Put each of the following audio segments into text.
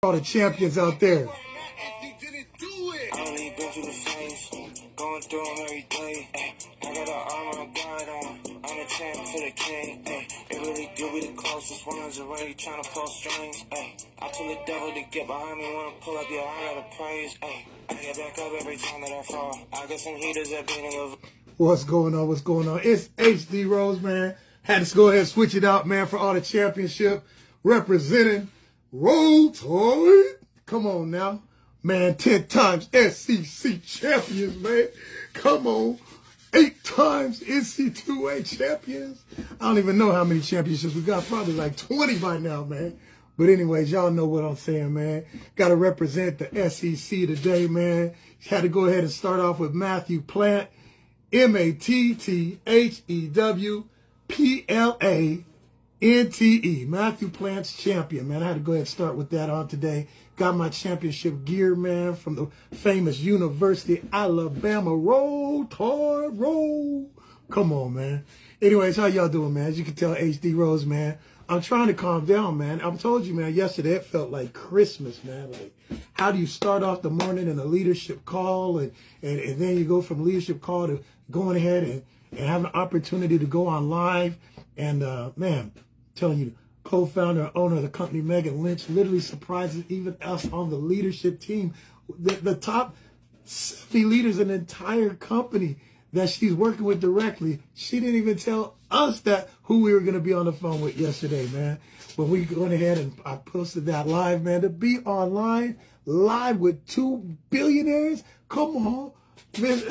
All the champions out there. Going through them every day. I got an armor of God on. I'm a champ for the king. It really do be the closest ones already trying to pull strings. I told the devil to get behind me when I pull up. Yeah, I gotta praise. I get back up every time that I fall. I got some heaters that beating of. What's going on? What's going on? It's HD Rhodes, man. Had to go ahead and switch it out, man, for all the championship representing Rhodes. Come on now. Man, 10 times SEC champions, man. Come on. 8 times NC2A champions. I don't even know how many championships we got. Probably like 20 by now, man. But anyways, y'all know what I'm saying, man. Got to represent the SEC today, man. Had to go ahead and start off with Matthew Plant. MATTHEWPLANTE. Matthew Plant's champion, man. I had to go ahead and start with that on today. Got my championship gear, man, from the famous University Alabama. Roll, Tard, roll. Come on, man. Anyways, how y'all doing, man? As you can tell, HD Rhodes, man. I'm trying to calm down, man. I told you, man, yesterday it felt like Christmas, man. Like, how do you start off the morning in a leadership call and then you go from leadership call to going ahead and have an opportunity to go on live. And, man, I'm telling you, co-founder and owner of the company, Megan Lynch, literally surprises even us on the leadership team. The top 50 leaders in the entire company that she's working with directly. She didn't even tell us that who we were going to be on the phone with yesterday, man. When we went ahead and I posted that live, man, to be online, live with 2 billionaires. Come on, man.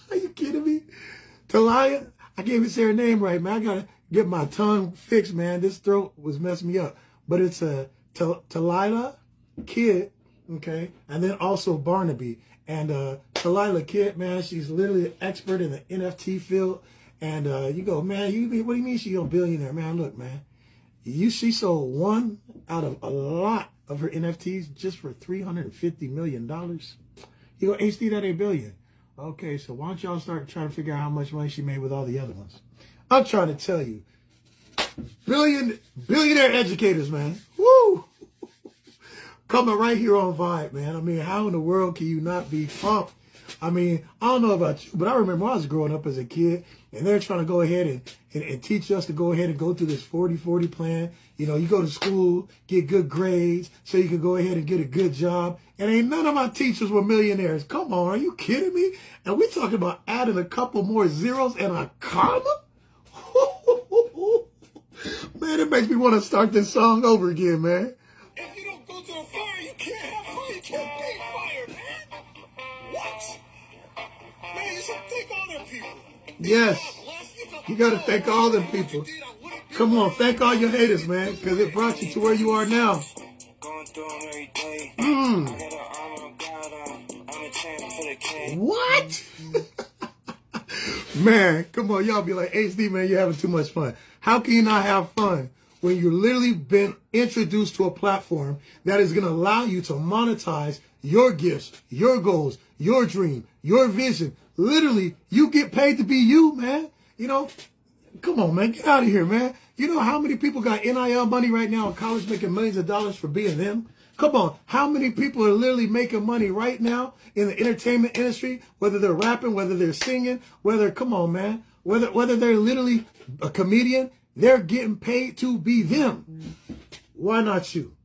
Are you kidding me? Talia, I can't even say her name right, man. I got to get my tongue fixed, man. This throat was messing me up. But it's a Talila Kidd, okay? And then also Barnaby. And Talila Kidd, man, she's literally an expert in the NFT field. And you go, man, what do you mean she's a billionaire? Man, look, man. She sold one out of a lot of her NFTs just for $350 million. You go, HD, that ain't billion. Okay, so why don't y'all start trying to figure out how much money she made with all the other ones? I'm trying to tell you. Billionaire educators, man. Woo! Coming right here on VYB, man. I mean, how in the world can you not be pumped? I mean, I don't know about you, but I remember when I was growing up as a kid, and they're trying to go ahead and teach us to go ahead and go through this 40-40 plan. You know, you go to school, get good grades, so you can go ahead and get a good job. And ain't none of my teachers were millionaires. Come on, are you kidding me? And we're talking about adding a couple more zeros and a comma? Man, it makes me want to start this song over again, man. If you don't go to the fire, you can't have fire. You can't be fire, man. What? Man, you should thank all them people. Yes. You got to thank all them people. Come on, thank all your haters, man, because it brought you to where you are now. What? Man, come on, y'all be like, HD, man, you're having too much fun. How can you not have fun when you've literally been introduced to a platform that is going to allow you to monetize your gifts, your goals, your dream, your vision? Literally, you get paid to be you, man. You know, come on, man, get out of here, man. You know how many people got NIL money right now in college making millions of dollars for being them? Come on, how many people are literally making money right now in the entertainment industry, whether they're rapping, whether they're singing, come on, man, whether they're literally a comedian, they're getting paid to be them. Why not you?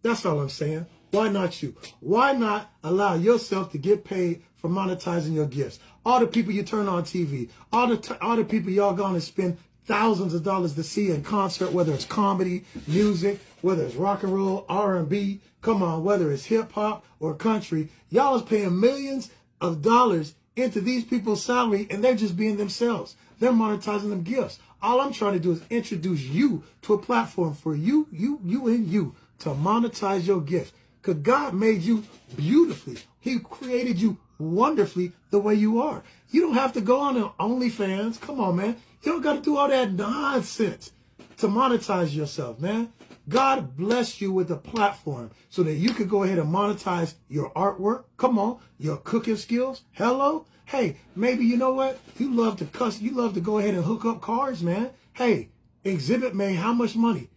That's all I'm saying. Why not you? Why not allow yourself to get paid for monetizing your gifts? All the people you turn on TV, all the people y'all gonna spend thousands of dollars to see in concert, whether it's comedy, music, whether it's rock and roll, R&B, come on, whether it's hip hop or country, y'all is paying millions of dollars into these people's salary and they're just being themselves. They're monetizing them gifts. All I'm trying to do is introduce you to a platform for you and you to monetize your gift. Because God made you beautifully. He created you wonderfully the way you are. You don't have to go on OnlyFans. Come on, man. You don't got to do all that nonsense to monetize yourself, man. God bless you with a platform so that you could go ahead and monetize your artwork. Come on, your cooking skills. Hello. Hey, maybe you know what? You love to cuss. You love to go ahead and hook up cars, man. Hey, Exhibit made how much money?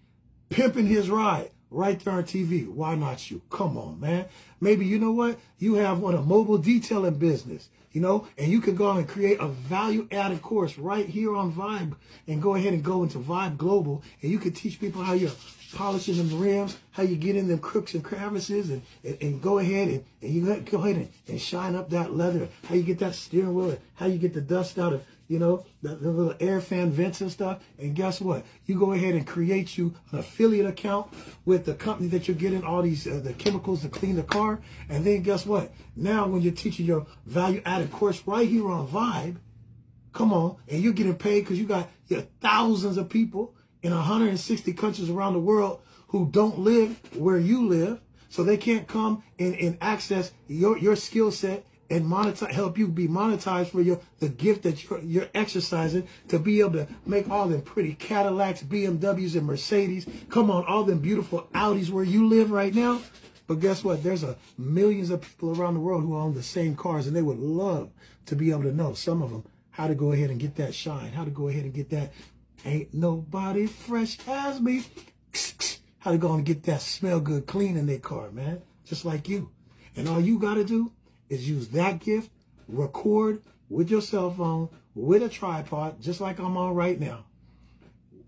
Pimping his ride. right there on TV. Why not you? Come on, man. Maybe, you know what? You have a mobile detailing business, you know, and you can go on and create a value-added course right here on VYB and go ahead and go into VYB Global, and you can teach people how you're polishing them rims, how you get in them crooks and crevices, and go ahead and you go ahead and shine up that leather, how you get that steering wheel, how you get the dust out of, you know, the little air fan vents and stuff. And guess what? You go ahead and create you an affiliate account with the company that you're getting all these the chemicals to clean the car. And then guess what? Now when you're teaching your value-added course right here on VYB, come on, and you're getting paid because you got thousands of people in 160 countries around the world who don't live where you live, so they can't come and access your skill set and help you be monetized for the gift that you're exercising to be able to make all them pretty Cadillacs, BMWs, and Mercedes. Come on, all them beautiful Audis where you live right now. But guess what? There's millions of people around the world who own the same cars, and they would love to be able to know, some of them, how to go ahead and get that shine, how to go ahead and get that ain't nobody fresh as me, how to go and get that smell good clean in their car, man, just like you. And all you got to do is use that gift, record with your cell phone, with a tripod, just like I'm on right now.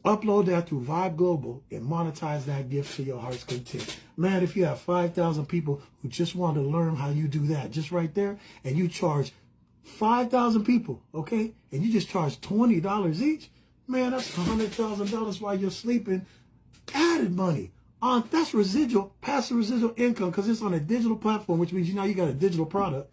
Upload that through VYB Global and monetize that gift to your heart's content. Man, if you have 5,000 people who just want to learn how you do that, just right there, and you charge 5,000 people, okay, and you just charge $20 each, man, that's $100,000 while you're sleeping. Added money. That's residual, passive residual income, because it's on a digital platform, which means now you got a digital product,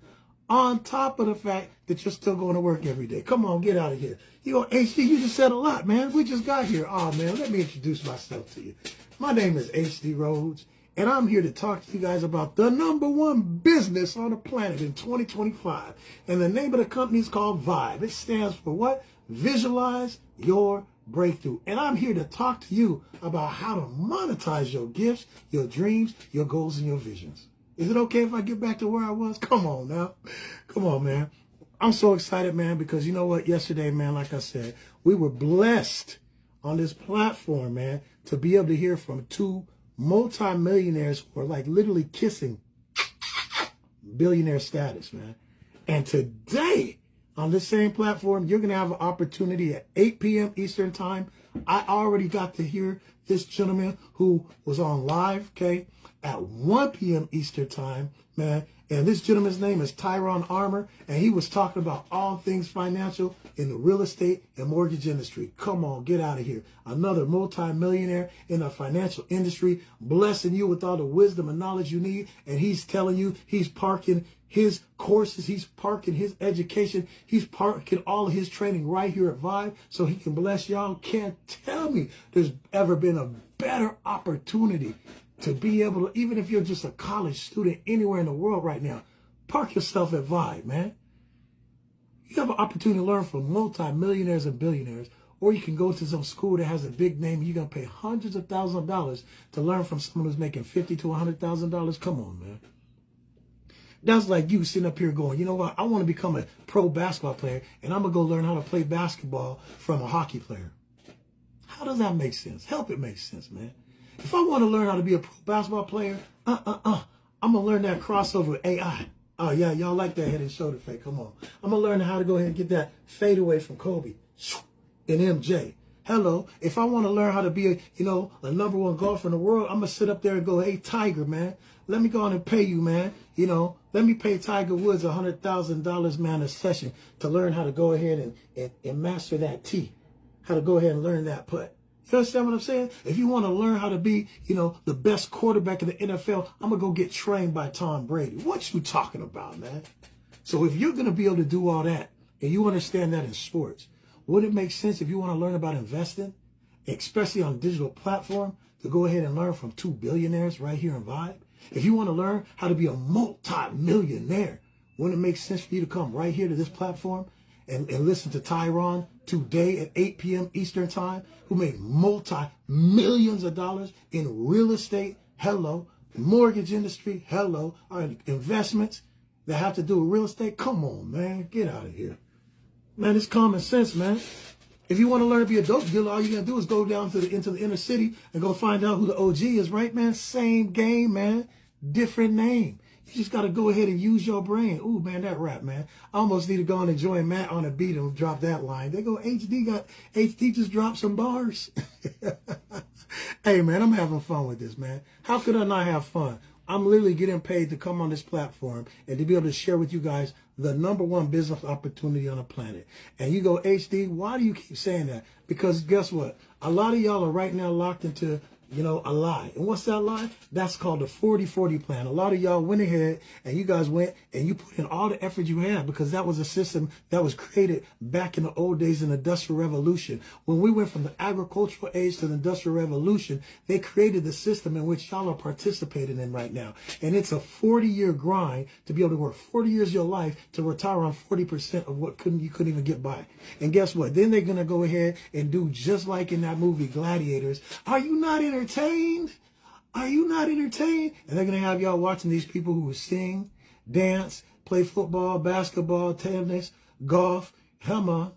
on top of the fact that you're still going to work every day. Come on, get out of here. You know, HD, you just said a lot, man. We just got here. Oh, man, let me introduce myself to you. My name is HD Rhodes, and I'm here to talk to you guys about the #1 business on the planet in 2025. And the name of the company is called VYB. It stands for what? Visualize your breakthrough. And I'm here to talk to you about how to monetize your gifts, your dreams, your goals, and your visions. Is it okay if I get back to where I was? Come on now. Come on, man. I'm so excited, man, because you know what? Yesterday, man, like I said, we were blessed on this platform, man, to be able to hear from two multimillionaires who are like literally kissing billionaire status, man. And today, on this same platform, you're going to have an opportunity at 8 p.m. Eastern time. I already got to hear this gentleman who was on live, okay, at 1 p.m. Eastern time, man. And this gentleman's name is Tyron Armour, and he was talking about all things financial in the real estate and mortgage industry. Come on, get out of here. Another multimillionaire in the financial industry, blessing you with all the wisdom and knowledge you need. And he's telling you he's parking his courses, he's parking his education, he's parking all of his training right here at VYB so he can bless y'all. Can't tell me there's ever been a better opportunity to be able to, even if you're just a college student anywhere in the world right now, park yourself at VYB, man. You have an opportunity to learn from multi-millionaires and billionaires, or you can go to some school that has a big name and you're going to pay hundreds of thousands of dollars to learn from someone who's making $50,000 to $100,000. Come on, man. That's like you sitting up here going, you know what, I want to become a pro basketball player, and I'm going to go learn how to play basketball from a hockey player. How does that make sense? Help it make sense, man. If I want to learn how to be a pro basketball player, I'm going to learn that crossover with AI. Oh, yeah, y'all like that head and shoulder fake. Come on. I'm going to learn how to go ahead and get that fade away from Kobe and MJ. Hello. If I want to learn how to be, a #1 golfer in the world, I'm going to sit up there and go, hey, Tiger, man, let me go on and pay you, man. Let me pay Tiger Woods $100,000, man, a session to learn how to go ahead and master that tee, how to go ahead and learn that putt. You understand what I'm saying? If you want to learn how to be, the best quarterback in the NFL, I'm going to go get trained by Tom Brady. What you talking about, man? So if you're going to be able to do all that, and you understand that in sports, wouldn't it make sense if you want to learn about investing, especially on a digital platform, to go ahead and learn from two billionaires right here in VYB? If you want to learn how to be a multi-millionaire, wouldn't it make sense for you to come right here to this platform and listen to Tyron today at 8 p.m. Eastern time, who made multi-millions of dollars in real estate, hello, mortgage industry, hello, investments that have to do with real estate? Come on, man, get out of here. Man, it's common sense, man. If you want to learn to be a dope dealer, all you got to do is go down to into the inner city and go find out who the OG is, right, man? Same game, man. Different name. You just got to go ahead and use your brain. Ooh, man, that rap, man. I almost need to go on and join Matt on a beat and drop that line. They go, HD just dropped some bars. Hey, man, I'm having fun with this, man. How could I not have fun? I'm literally getting paid to come on this platform and to be able to share with you guys the #1 business opportunity on the planet. And you go, HD, why do you keep saying that? Because guess what? A lot of y'all are right now locked into, a lie. And what's that lie? That's called the 40-40 plan. A lot of y'all went ahead and you guys went and you put in all the effort you had because that was a system that was created back in the old days in the Industrial Revolution. When we went from the agricultural age to the Industrial Revolution, they created the system in which y'all are participating in right now. And it's a 40-year grind to be able to work 40 years of your life to retire on 40% of what you couldn't even get by. And guess what? Then they're going to go ahead and do just like in that movie Gladiators. Are you not entertained? Are you not entertained? And they're going to have y'all watching these people who sing, dance, play football, basketball, tennis, golf. Come on.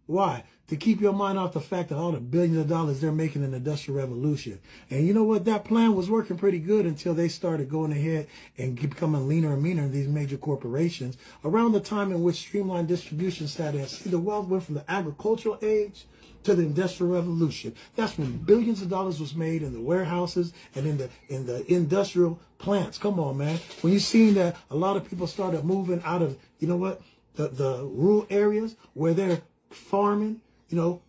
Why? To keep your mind off the fact that all the billions of dollars they're making in the Industrial Revolution. And you know what? That plan was working pretty good until they started going ahead and becoming leaner and meaner in these major corporations around the time in which streamlined distribution sat in. See, the wealth went from the agricultural age to the Industrial Revolution. That's when billions of dollars was made in the warehouses and in the industrial plants. Come on, man. When you seen that a lot of people started moving out of, the rural areas where they're farming,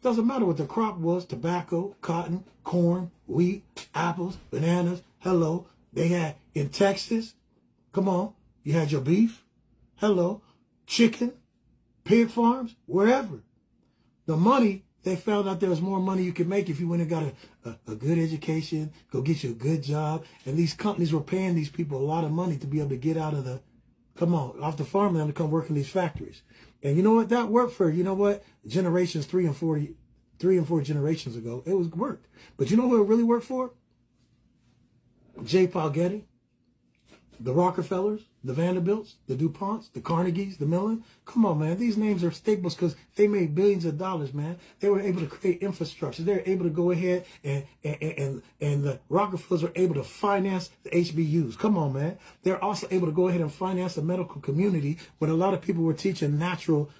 doesn't matter what the crop was, tobacco, cotton, corn, wheat, apples, bananas. Hello. They had in Texas, come on, you had your beef. Hello. Chicken, pig farms, wherever. The money, they found out there was more money you could make if you went and got a good education, go get you a good job. And these companies were paying these people a lot of money to be able to get out of off the farm and to come work in these factories. And you know what? That worked for, generations 3 and 4 generations ago. It worked. But you know who it really worked for? J. Paul Getty, the Rockefellers, the Vanderbilts, the DuPonts, the Carnegies, the Mellon. Come on, man. These names are staples because they made billions of dollars, man. They were able to create infrastructure. They were able to go ahead and the Rockefellers were able to finance the HBUs. Come on, man. They're also able to go ahead and finance the medical community when a lot of people were teaching natural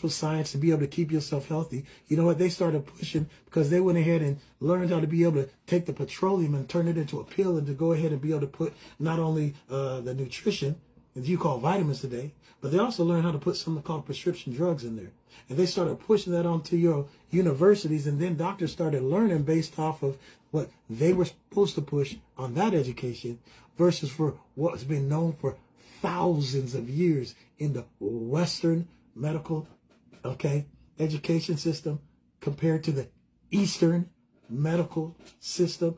science to be able to keep yourself healthy. You know what? They started pushing because they went ahead and learned how to be able to take the petroleum and turn it into a pill and to go ahead and be able to put not only the nutrition, as you call vitamins today, but they also learned how to put something called prescription drugs in there. And they started pushing that onto your universities, and then doctors started learning based off of what they were supposed to push on that education versus for what's been known for thousands of years in the Western medical, education system compared to the Eastern medical system.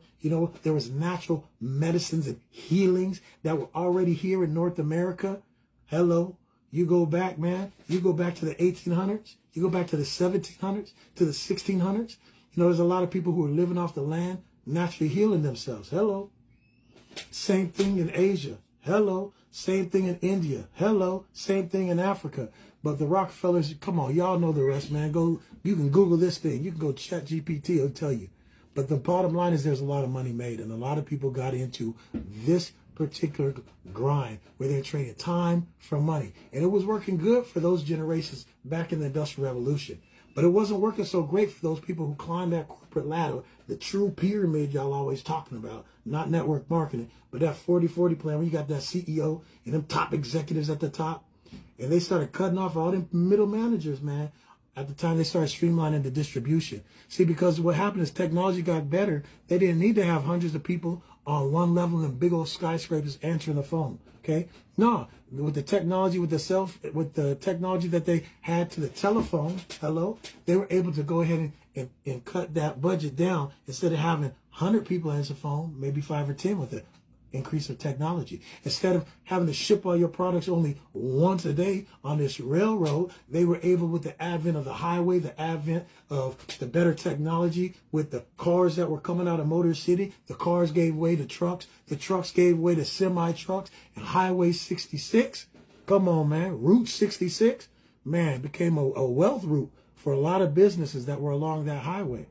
There was natural medicines and healings that were already here in North America. Hello. You go back, man. You go back to the 1800s. You go back to the 1700s, to the 1600s. There's a lot of people who are living off the land, naturally healing themselves. Hello. Same thing in Asia. Hello. Same thing in India. Hello. Same thing in Africa. But the Rockefellers, come on, y'all know the rest, man. You can Google this thing. You can go chat GPT, it'll tell you. But the bottom line is there's a lot of money made, and a lot of people got into this particular grind where they're trading time for money. And it was working good for those generations back in the Industrial Revolution. But it wasn't working so great for those people who climbed that corporate ladder, the true pyramid y'all always talking about, not network marketing, but that 40-40 plan where you got that CEO and them top executives at the top. And they started cutting off all them middle managers, man. At the time, they started streamlining the distribution. See, because what happened is technology got better. They didn't need to have hundreds of people on one level in big old skyscrapers answering the phone. Okay? No, with the technology, with the technology that they had to the telephone, they were able to go ahead and cut that budget down. Instead of having 100 people answer the phone, maybe 5 or 10 with it. Increase of technology. Instead of having to ship all your products only once a day on this railroad, they were able, with the advent of the highway, the advent of the better technology, with the cars that were coming out of Motor City, the cars gave way to trucks, the trucks gave way to semi-trucks, and Highway 66, come on, man, Route 66, man, became a wealth route for a lot of businesses that were along that highway.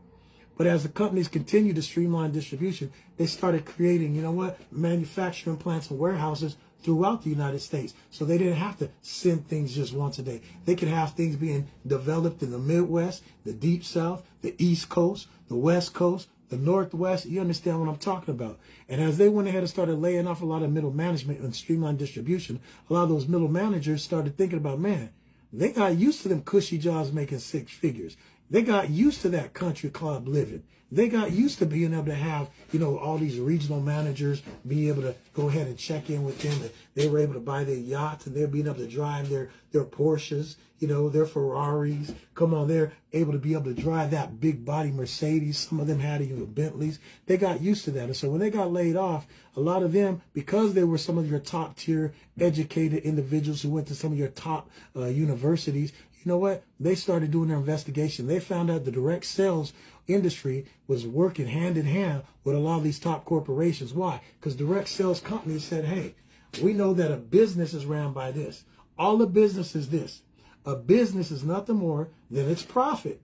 But as the companies continued to streamline distribution, they started creating, you know what, manufacturing plants and warehouses throughout the United States. So they didn't have to send things just once a day. They could have things being developed in the Midwest, the Deep South, the East Coast, the West Coast, the Northwest. You understand what I'm talking about. And as they went ahead and started laying off a lot of middle management and streamlined distribution, a lot of those middle managers started thinking about, man, they got used to them cushy jobs making six figures. They got used to that country club living. They got used to being able to have, you know, all these regional managers be able to go ahead and check in with them. They were able to buy their yachts and they're being able to drive their Porsches, you know, their Ferraris. Come on, they're able to be able to drive that big body Mercedes. Some of them had even Bentleys. They got used to that. And so when they got laid off, a lot of them, because they were some of your top tier educated individuals who went to some of your top universities, you know what? They started doing their investigation. They found out the direct sales industry was working hand in hand with a lot of these top corporations. Why? Because direct sales companies said, hey, we know that a business is ran by this. All a business is this. A business is nothing more than its profit.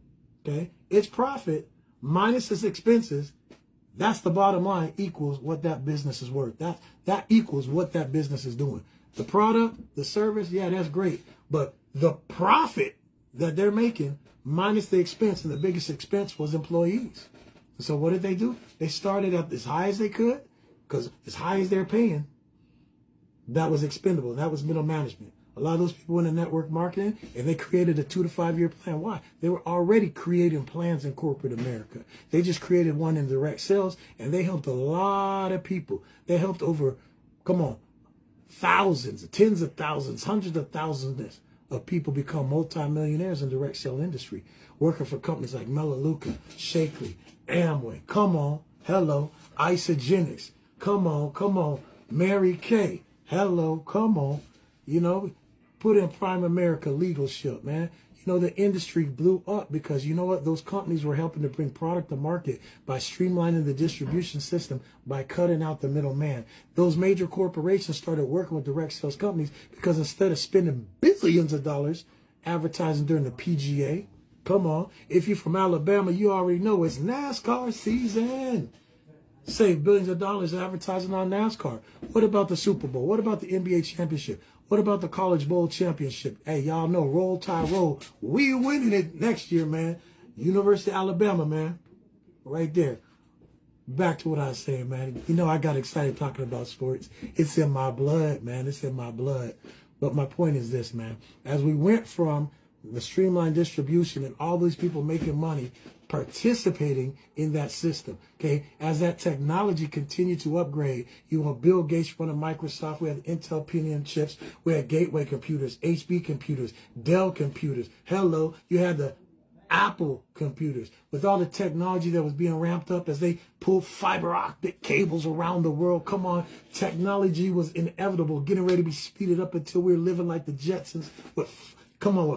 Okay? Its profit minus its expenses. That's the bottom line equals what that business is worth. That equals what that business is doing. The product, the service, yeah, that's great. But the profit that they're making minus the expense, and the biggest expense was employees. So what did they do? They started up as high as they could, because as high as they're paying, that was expendable. That was middle management. A lot of those people went in network marketing, and they created a 2 to 5 year plan. Why? They were already creating plans in corporate America. They just created one in direct sales, and they helped a lot of people. They helped over, come on, thousands, tens of thousands, hundreds of thousands of people become multimillionaires in direct sale industry, working for companies like Melaleuca, Shakely, Amway. Come on, hello, Isogenics. Come on, Mary Kay. Hello, come on. You know, put in Prime America leadership, man. You know, the industry blew up because, you know what, those companies were helping to bring product to market by streamlining the distribution system, by cutting out the middleman. Those major corporations started working with direct sales companies because instead of spending billions of dollars advertising during the PGA, come on, if you're from Alabama, you already know it's NASCAR season. Save billions of dollars advertising on NASCAR. What about the Super Bowl? What about the NBA championship? What about the College Bowl championship? Hey, y'all know, roll, tide, roll. We winning it next year, man. University of Alabama, man. Right there. Back to what I was saying, man. You know, I got excited talking about sports. It's in my blood, man. It's in my blood. But my point is this, man. As we went from the streamlined distribution and all these people making money, participating in that system, okay? As that technology continued to upgrade, you know, Bill Gates running Microsoft, we had Intel Pentium chips, we had Gateway computers, HP computers, Dell computers. Hello, you had the Apple computers with all the technology that was being ramped up as they pulled fiber optic cables around the world. Come on, technology was inevitable, getting ready to be speeded up until we were living like the Jetsons with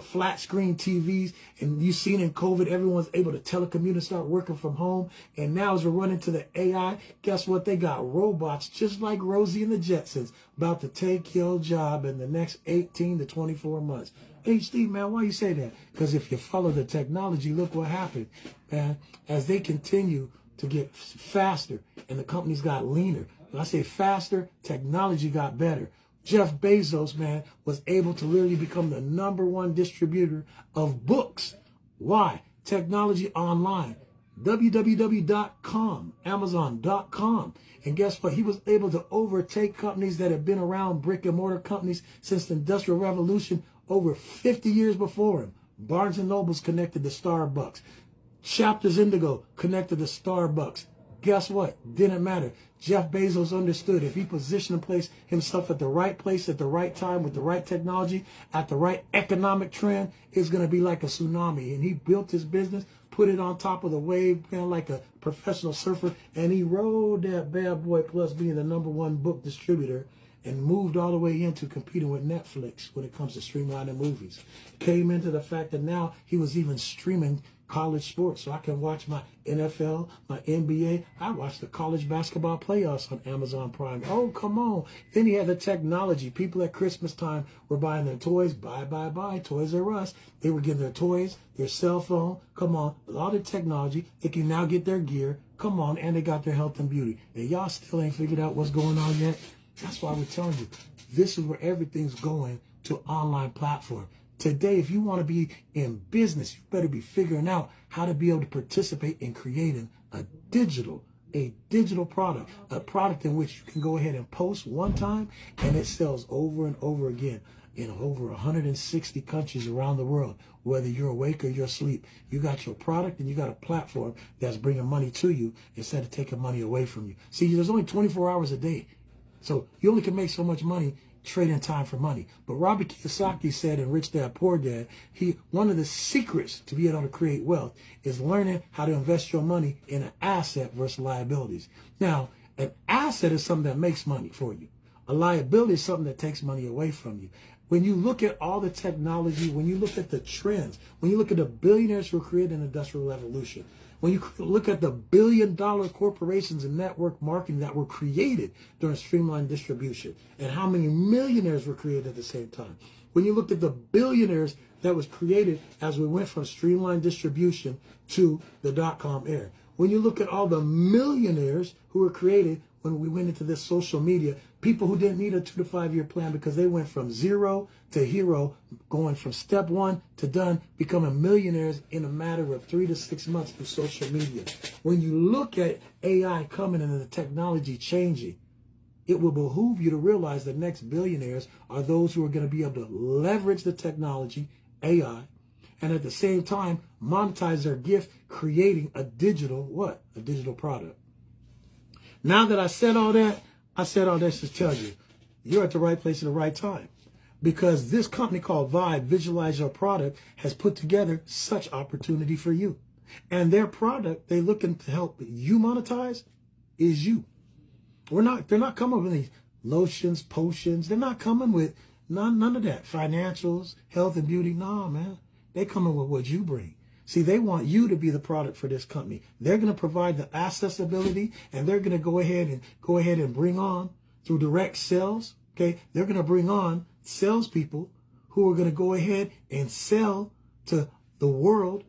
flat screen TVs. And you seen in COVID, everyone's able to telecommute and start working from home. And now as we're running to the AI, guess what? They got robots just like Rosie and the Jetsons about to take your job in the next 18 to 24 months. Hey, Steve, man, why you say that? Because if you follow the technology, look what happened, man. As they continue to get faster and the companies got leaner. When I say faster, technology got better. Jeff Bezos, man, was able to literally become the #1 distributor of books. Why? Technology online. www.com, Amazon.com. And guess what? He was able to overtake companies that have been around, brick and mortar companies, since the Industrial Revolution over 50 years before him. Barnes & Noble's connected to Starbucks. Chapters Indigo connected to Starbucks. Guess what? Didn't matter. Jeff Bezos understood if he positioned and placed himself at the right place at the right time with the right technology at the right economic trend, it's going to be like a tsunami. And he built his business, put it on top of the wave, man, like a professional surfer, and he rode that bad boy plus being the #1 book distributor and moved all the way into competing with Netflix when it comes to streamlining movies. Came into the fact that now he was even streaming college sports so I can watch my NFL, my NBA. I watch the college basketball playoffs on Amazon Prime. Oh, come on. Then he had the technology. People at Christmas time were buying their toys. Buy. Toys R Us. They were getting their toys, their cell phone. Come on. A lot of technology. They can now get their gear. Come on. And they got their health and beauty. And y'all still ain't figured out what's going on yet. That's why we're telling you. This is where everything's going to online platform. Today, if you want to be in business, you better be figuring out how to be able to participate in creating a digital product, a product in which you can go ahead and post one time and it sells over and over again in over 160 countries around the world. Whether you're awake or you're asleep, you got your product and you got a platform that's bringing money to you instead of taking money away from you. See, there's only 24 hours a day. So you only can make so much money trading time for money. But Robert Kiyosaki said in Rich Dad, Poor Dad, one of the secrets to be able to create wealth is learning how to invest your money in an asset versus liabilities. Now, an asset is something that makes money for you. A liability is something that takes money away from you. When you look at all the technology, when you look at the trends, when you look at the billionaires who created an industrial revolution, when you look at the billion-dollar corporations and network marketing that were created during streamlined distribution and how many millionaires were created at the same time. When you looked at the billionaires that was created as we went from streamlined distribution to the dot-com era. When you look at all the millionaires who were created when we went into this social media, people who didn't need a 2 to 5 year plan because they went from zero to hero, going from step one to done, becoming millionaires in a matter of 3 to 6 months through social media. When you look at AI coming and the technology changing, it will behoove you to realize the next billionaires are those who are going to be able to leverage the technology, AI, and at the same time monetize their gift, creating a digital what? A digital product. Now that I said all that to tell you, you're at the right place at the right time. Because this company called VYB, Visualize Your Product, has put together such opportunity for you. And their product they're looking to help you monetize is you. They're not coming with these lotions, potions. They're not coming with none of that. Financials, health and beauty. Nah, man. They coming with what you bring. See, they want you to be the product for this company. They're going to provide the accessibility, and they're going to go ahead and bring on through direct sales. Okay, they're going to bring on salespeople who are going to go ahead and sell to the world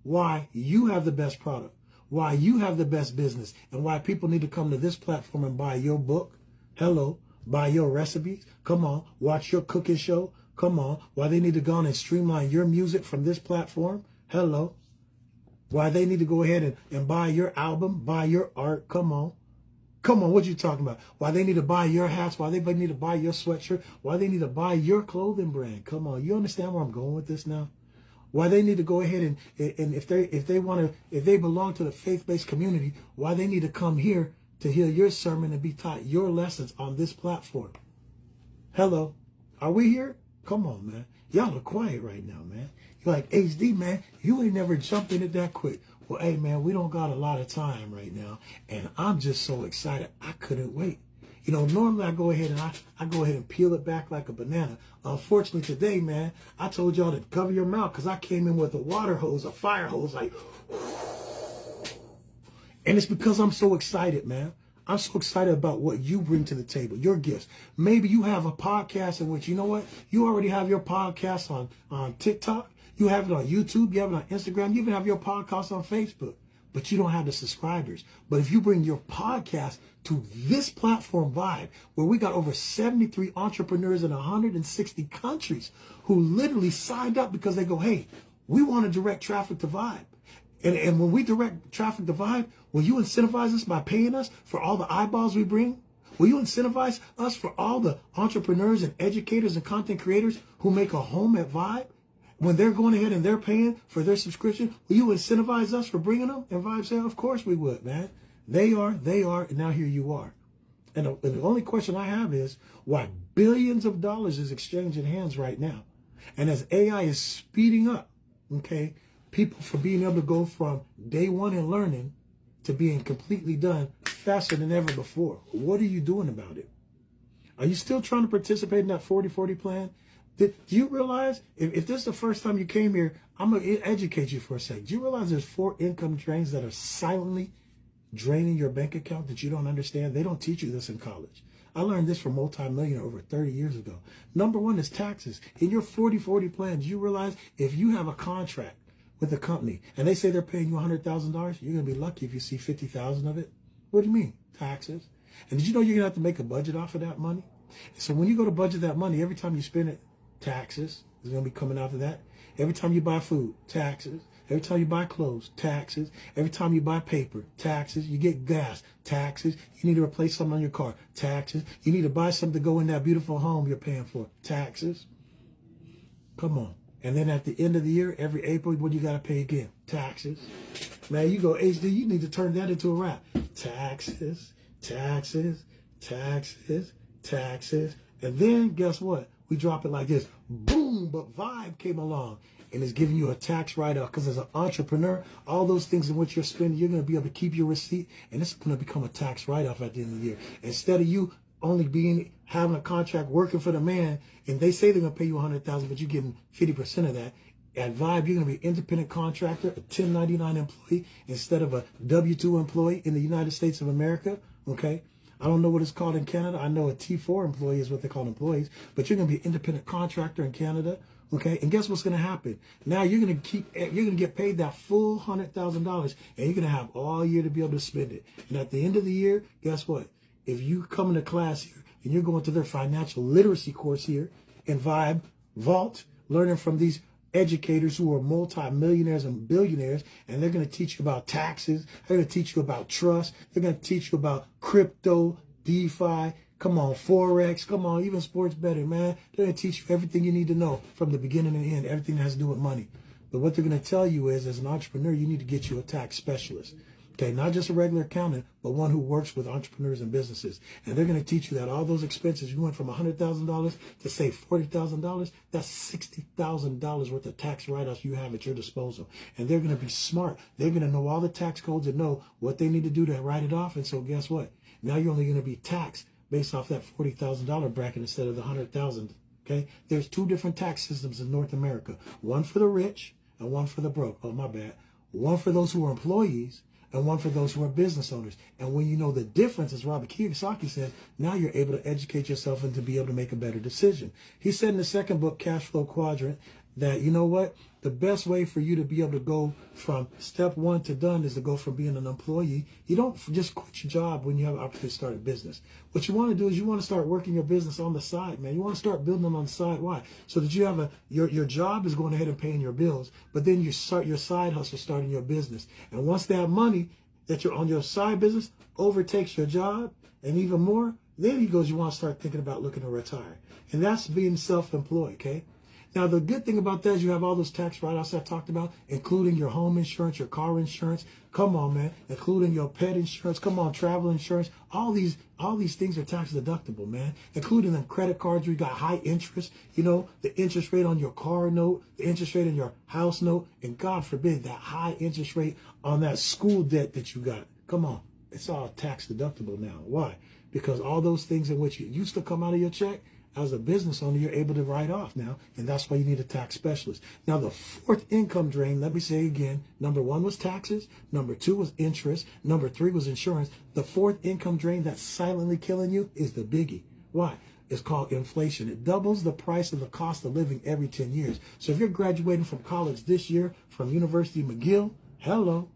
why you have the best product, why you have the best business, and why people need to come to this platform and buy your book. Hello, buy your recipes. Come on, watch your cooking show. Come on, why they need to go on and streamline your music from this platform. Hello. Why they need to go ahead and buy your album, buy your art. Come on. Come on, what you talking about? Why they need to buy your hats, why they need to buy your sweatshirt, why they need to buy your clothing brand. Come on, you understand where I'm going with this now? Why they need to go ahead and if they belong to the faith-based community, why they need to come here to hear your sermon and be taught your lessons on this platform. Hello. Are we here? Come on, man. Y'all are quiet right now, man. You're like, HD, man, you ain't never jumped in it that quick. Well, hey, man, we don't got a lot of time right now, and I'm just so excited. I couldn't wait. You know, normally I go ahead and peel it back like a banana. Unfortunately, today, man, I told y'all to cover your mouth because I came in with a water hose, a fire hose, like, and it's because I'm so excited, man. I'm so excited about what you bring to the table, your gifts. Maybe you have a podcast in which, you know what? You already have your podcast on TikTok. You have it on YouTube. You have it on Instagram. You even have your podcast on Facebook. But you don't have the subscribers. But if you bring your podcast to this platform, VYB, where we got over 73 entrepreneurs in 160 countries who literally signed up because they go, hey, we want to direct traffic to VYB. And when we direct traffic to VYB, will you incentivize us by paying us for all the eyeballs we bring? Will you incentivize us for all the entrepreneurs and educators and content creators who make a home at VYB? When they're going ahead and they're paying for their subscription, will you incentivize us for bringing them? And VYB said, of course we would, man. They are, and now here you are. And the only question I have is why billions of dollars is exchanging hands right now. And as AI is speeding up, okay, people for being able to go from day one in learning to being completely done faster than ever before. What are you doing about it? Are you still trying to participate in that 40-40 plan? Do you realize, if this is the first time you came here, I'm going to educate you for a second. Do you realize there's 4 income drains that are silently draining your bank account that you don't understand? They don't teach you this in college. I learned this from multi-millionaire over 30 years ago. Number 1 is taxes. In your 40-40 plan, do you realize if you have a contract with a company and they say they're paying you $100,000, you're going to be lucky if you see 50,000 of it? What do you mean? Taxes. And did you know you're going to have to make a budget off of that money? So when you go to budget that money, every time you spend it, taxes is going to be coming out of that. Every time you buy food, taxes. Every time you buy clothes, taxes. Every time you buy paper, taxes. You get gas, taxes. You need to replace something on your car, taxes. You need to buy something to go in that beautiful home you're paying for, taxes. Come on. And then at the end of the year, every April, what do you got to pay again? Taxes. Man, you go HD, you need to turn that into a rap. Taxes, taxes, taxes, taxes. And then guess what? We drop it like this. Boom, but VYB came along and is giving you a tax write-off, because as an entrepreneur, all those things in which you're spending, you're going to be able to keep your receipt, and it's going to become a tax write-off at the end of the year. Instead of you only having a contract working for the man, and they say they're going to pay you $100,000, but you're getting 50% of that. At VYB, you're going to be an independent contractor, a 1099 employee, instead of a W-2 employee in the United States of America, okay? I don't know what it's called in Canada. I know a T4 employee is what they call employees, but you're going to be an independent contractor in Canada, okay? And guess what's going to happen? Now you're going to get paid that full $100,000, and you're going to have all year to be able to spend it. And at the end of the year, guess what? If you come into class here and you're going to their financial literacy course here in VYB Vault, learning from these educators who are multi-millionaires and billionaires, and they're going to teach you about taxes. They're going to teach you about trust. They're going to teach you about crypto, DeFi. Come on, Forex. Come on, even sports betting, man. They're going to teach you everything you need to know from the beginning and the end, everything that has to do with money. But what they're going to tell you is, as an entrepreneur, you need to get you a tax specialist. Okay, not just a regular accountant, but one who works with entrepreneurs and businesses. And they're going to teach you that all those expenses, you went from $100,000 to say $40,000, that's $60,000 worth of tax write-offs you have at your disposal. And they're going to be smart. They're going to know all the tax codes and know what they need to do to write it off. And so guess what? Now you're only going to be taxed based off that $40,000 bracket instead of the $100,000. Okay, there's 2 different tax systems in North America. One for the rich and one for the broke. Oh, my bad. One for those who are employees and one for those who are business owners. And when you know the difference, as Robert Kiyosaki said, now you're able to educate yourself and to be able to make a better decision. He said in the second book, Cash Flow Quadrant, that, you know what? The best way for you to be able to go from step 1 to done is to go from being an employee. You don't just quit your job when you have an opportunity to start a business. What you want to do is you want to start working your business on the side, man. You want to start building them on the side. Why? So that you have your job is going ahead and paying your bills, but then you start your side hustle, starting your business. And once that money that you're on your side business overtakes your job and even more, then he goes, you want to start thinking about looking to retire. And that's being self-employed, okay? Now, the good thing about that is you have all those tax write-offs I talked about, including your home insurance, your car insurance. Come on, man. Including your pet insurance. Come on, travel insurance. All these things are tax deductible, man. Including them credit cards where you got high interest. You know, the interest rate on your car note, the interest rate on your house note, and God forbid, that high interest rate on that school debt that you got. Come on. It's all tax deductible now. Why? Because all those things in which you used to come out of your check, as a business owner, you're able to write off now, and that's why you need a tax specialist. Now, the 4th income drain, let me say again, number 1 was taxes, number 2 was interest, number 3 was insurance. The 4th income drain that's silently killing you is the biggie. Why? It's called inflation. It doubles the price of the cost of living every 10 years. So if you're graduating from college this year from University of McGill, hello.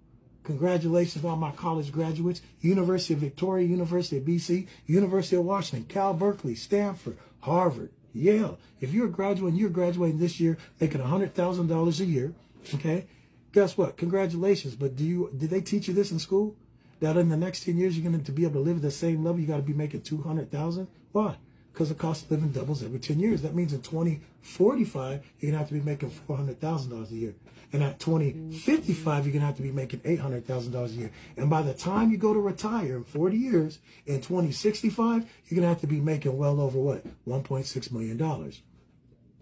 Congratulations on my college graduates. University of Victoria, University of BC, University of Washington, Cal Berkeley, Stanford, Harvard, Yale. If you're graduating this year making $100,000 a year, okay? Guess what? Congratulations. But did they teach you this in school? That in the next 10 years you're going to be able to live at the same level, you got to be making $200,000? Why? Because the cost of living doubles every 10 years. That means in 2045, you're going to have to be making $400,000 a year. And at 2055, you're going to have to be making $800,000 a year. And by the time you go to retire in 40 years, in 2065, you're going to have to be making well over what? $1.6 million.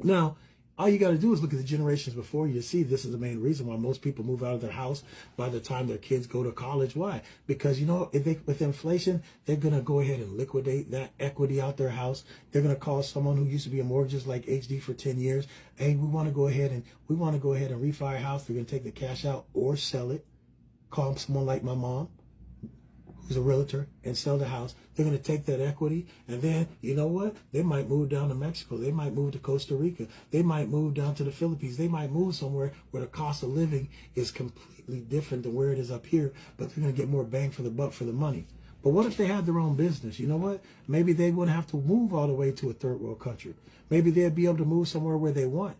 Now, All you got to do is look at the generations before you to see this is the main reason why most people move out of their house by the time their kids go to college. Why? Because, with inflation, they're going to go ahead and liquidate that equity out their house. They're going to call someone who used to be a mortgage like HD for 10 years. Hey, we want to go ahead and refi our house. They're going to take the cash out or sell it. Call someone like my mom, who's a realtor, and sell the house. They're going to take that equity, and then, you know what? They might move down to Mexico. They might move to Costa Rica. They might move down to the Philippines. They might move somewhere where the cost of living is completely different than where it is up here, but they're going to get more bang for the buck for the money. But what if they had their own business? You know what? Maybe they wouldn't have to move all the way to a third world country. Maybe they'd be able to move somewhere where they want,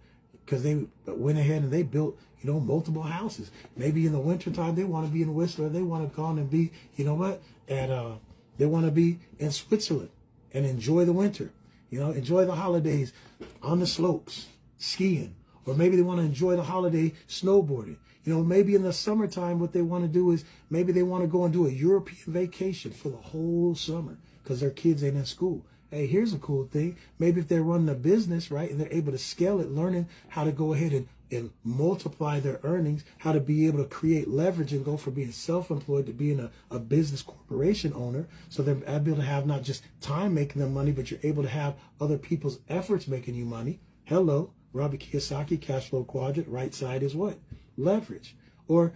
because they went ahead and they built, multiple houses. Maybe in the wintertime, they want to be in Whistler. They want to go on and be, they want to be in Switzerland and enjoy the winter, enjoy the holidays on the slopes, skiing. Or maybe they want to enjoy the holiday snowboarding. Maybe in the summertime, what they want to do is maybe they want to go and do a European vacation for the whole summer because their kids ain't in school. Hey, here's a cool thing. Maybe if they're running a business, right, and they're able to scale it, learning how to go ahead and multiply their earnings, how to be able to create leverage and go from being self-employed to being a business corporation owner. So they're able to have not just time making them money, but you're able to have other people's efforts making you money. Hello, Robert Kiyosaki, cash flow quadrant, right side is what? Leverage. Or,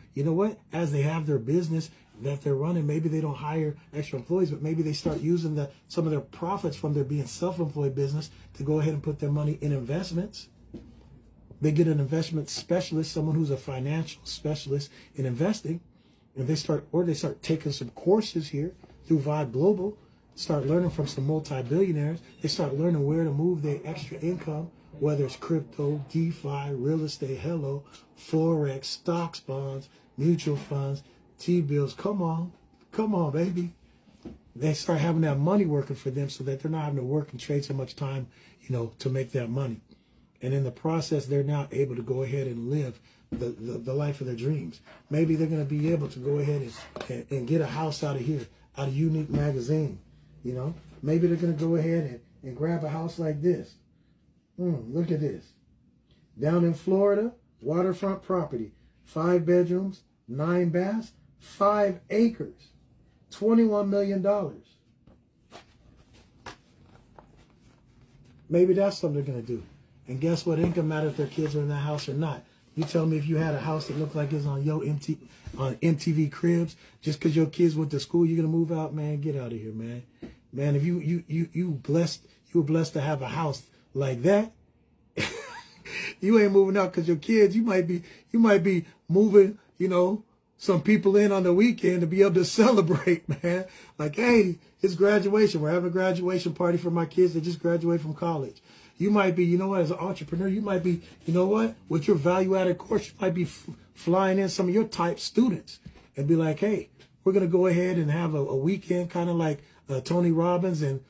as they have their business that they're running, maybe they don't hire extra employees, but maybe they start using some of their profits from their being self-employed business to go ahead and put their money in investments. They get an investment specialist, someone who's a financial specialist in investing, and they start taking some courses here through VYB Global, start learning from some multi-billionaires. They start learning where to move their extra income, whether it's crypto, DeFi, real estate, Forex, stocks, bonds, mutual funds, T-bills. Come on, baby. They start having that money working for them so that they're not having to work and trade so much time, to make that money. And in the process, they're now able to go ahead and live the life of their dreams. Maybe they're going to be able to go ahead and get a house out of here, out of Unique Magazine. Maybe they're going to go ahead and grab a house like this. Look at this. Down in Florida, waterfront property, 5 bedrooms, 9 baths, 5 acres, $21 million. Maybe that's something they're going to do. And guess what? It ain't gonna matter if their kids are in that house or not. You tell me if you had a house that looked like it's on your MTV Cribs, just because your kids went to school, you're gonna move out, man. Get out of here, man. Man, if you were blessed to have a house like that, you ain't moving out because your kids. You might be moving, some people in on the weekend to be able to celebrate, man. Like, hey, it's graduation. We're having a graduation party for my kids that just graduated from college. You might be, as an entrepreneur, you might be, with your value-added course, you might be flying in some of your type students and be like, hey, we're going to go ahead and have a weekend kind of like Tony Robbins and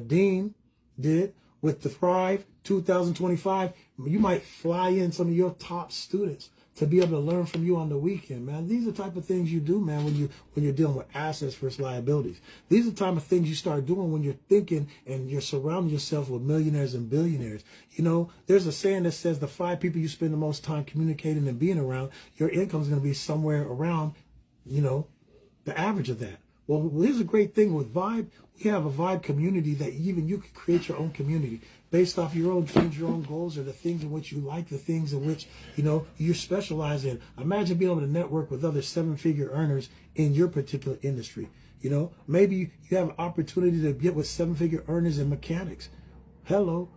Dean did with the Thrive 2025. You might fly in some of your top students to be able to learn from you on the weekend, man. These are the type of things you do, man, when you're dealing with assets versus liabilities. These are the type of things you start doing when you're thinking and you're surrounding yourself with millionaires and billionaires. There's a saying that says the 5 people you spend the most time communicating and being around, your income is going to be somewhere around, the average of that. Well, here's a great thing with VYB. We have a VYB community that even you can create your own community based off your own dreams, your own goals, or the things in which you like, the things in which, you specialize in. Imagine being able to network with other 7-figure earners in your particular industry. Maybe you have an opportunity to get with 7-figure earners in mechanics. Hello,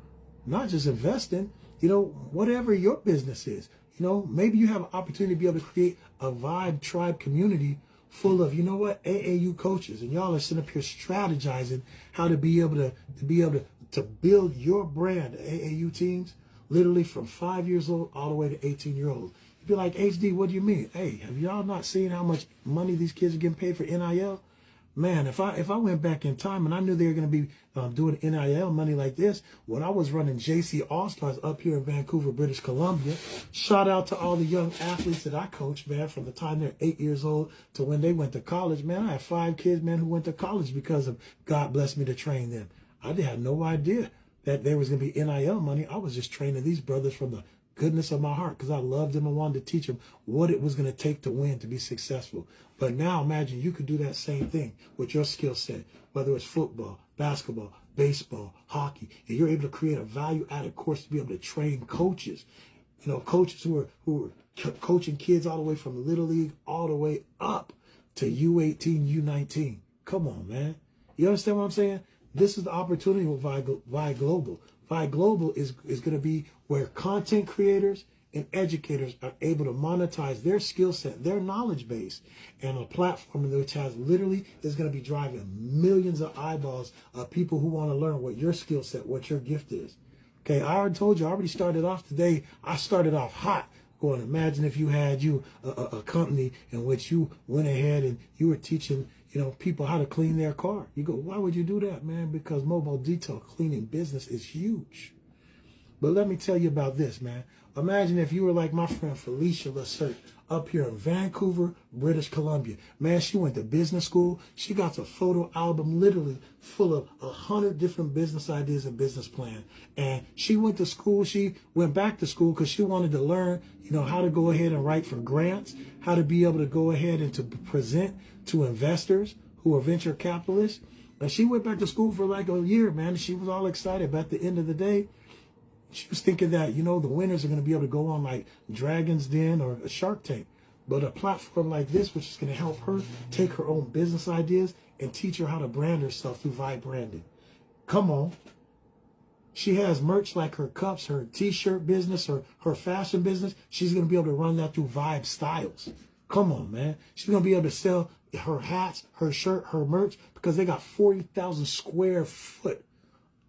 not just investing, whatever your business is. Maybe you have an opportunity to be able to create a VYB tribe community full of, AAU coaches, and y'all are sitting up here strategizing how to be able to build your brand. AAU teams, literally from 5 years old all the way to 18-year-olds. You'd be like, HD, what do you mean? Hey, have y'all not seen how much money these kids are getting paid for NIL? Man, if I went back in time and I knew they were going to be doing NIL money like this, when I was running JC All-Stars up here in Vancouver, British Columbia, shout out to all the young athletes that I coached, man, from the time they're 8 years old to when they went to college. Man, I had 5 kids, man, who went to college because of God blessed me to train them. I had no idea that there was going to be NIL money. I was just training these brothers from the goodness of my heart because I loved them and wanted to teach them what it was going to take to win, to be successful. But now imagine you could do that same thing with your skill set, whether it's football, basketball, baseball, hockey, and you're able to create a value-added course to be able to train coaches. You know, coaches who are coaching kids all the way from Little League all the way up to U18, U19. Come on, man. You understand what I'm saying? This is the opportunity with VY Global. VY Global is going to be where content creators and educators are able to monetize their skill set, their knowledge base, and a platform which has literally is going to be driving millions of eyeballs of people who want to learn what your skill set, what your gift is. Okay, I already told you, I already started off today. I started off hot. Going, imagine if you had a company in which you went ahead and you were teaching, people how to clean their car. You go, why would you do that, man? Because mobile detail cleaning business is huge. But let me tell you about this, man. Imagine if you were like my friend Felicia Lassert up here in Vancouver, British Columbia. Man, she went to business school. She got a photo album literally full of 100 different business ideas and business plans. And she went to school. She went back to school because she wanted to learn, how to go ahead and write for grants, how to be able to go ahead and to present to investors who are venture capitalists. And she went back to school for like a year, man. She was all excited. But at the end of the day, she was thinking that, the winners are going to be able to go on like Dragon's Den or a Shark Tank. But a platform like this, which is going to help her take her own business ideas and teach her how to brand herself through Vibe branding. Come on. She has merch like her cups, her t-shirt business, or her fashion business. She's going to be able to run that through Vibe Styles. Come on, man. She's going to be able to sell her hats, her shirt, her merch, because they got 40,000 square foot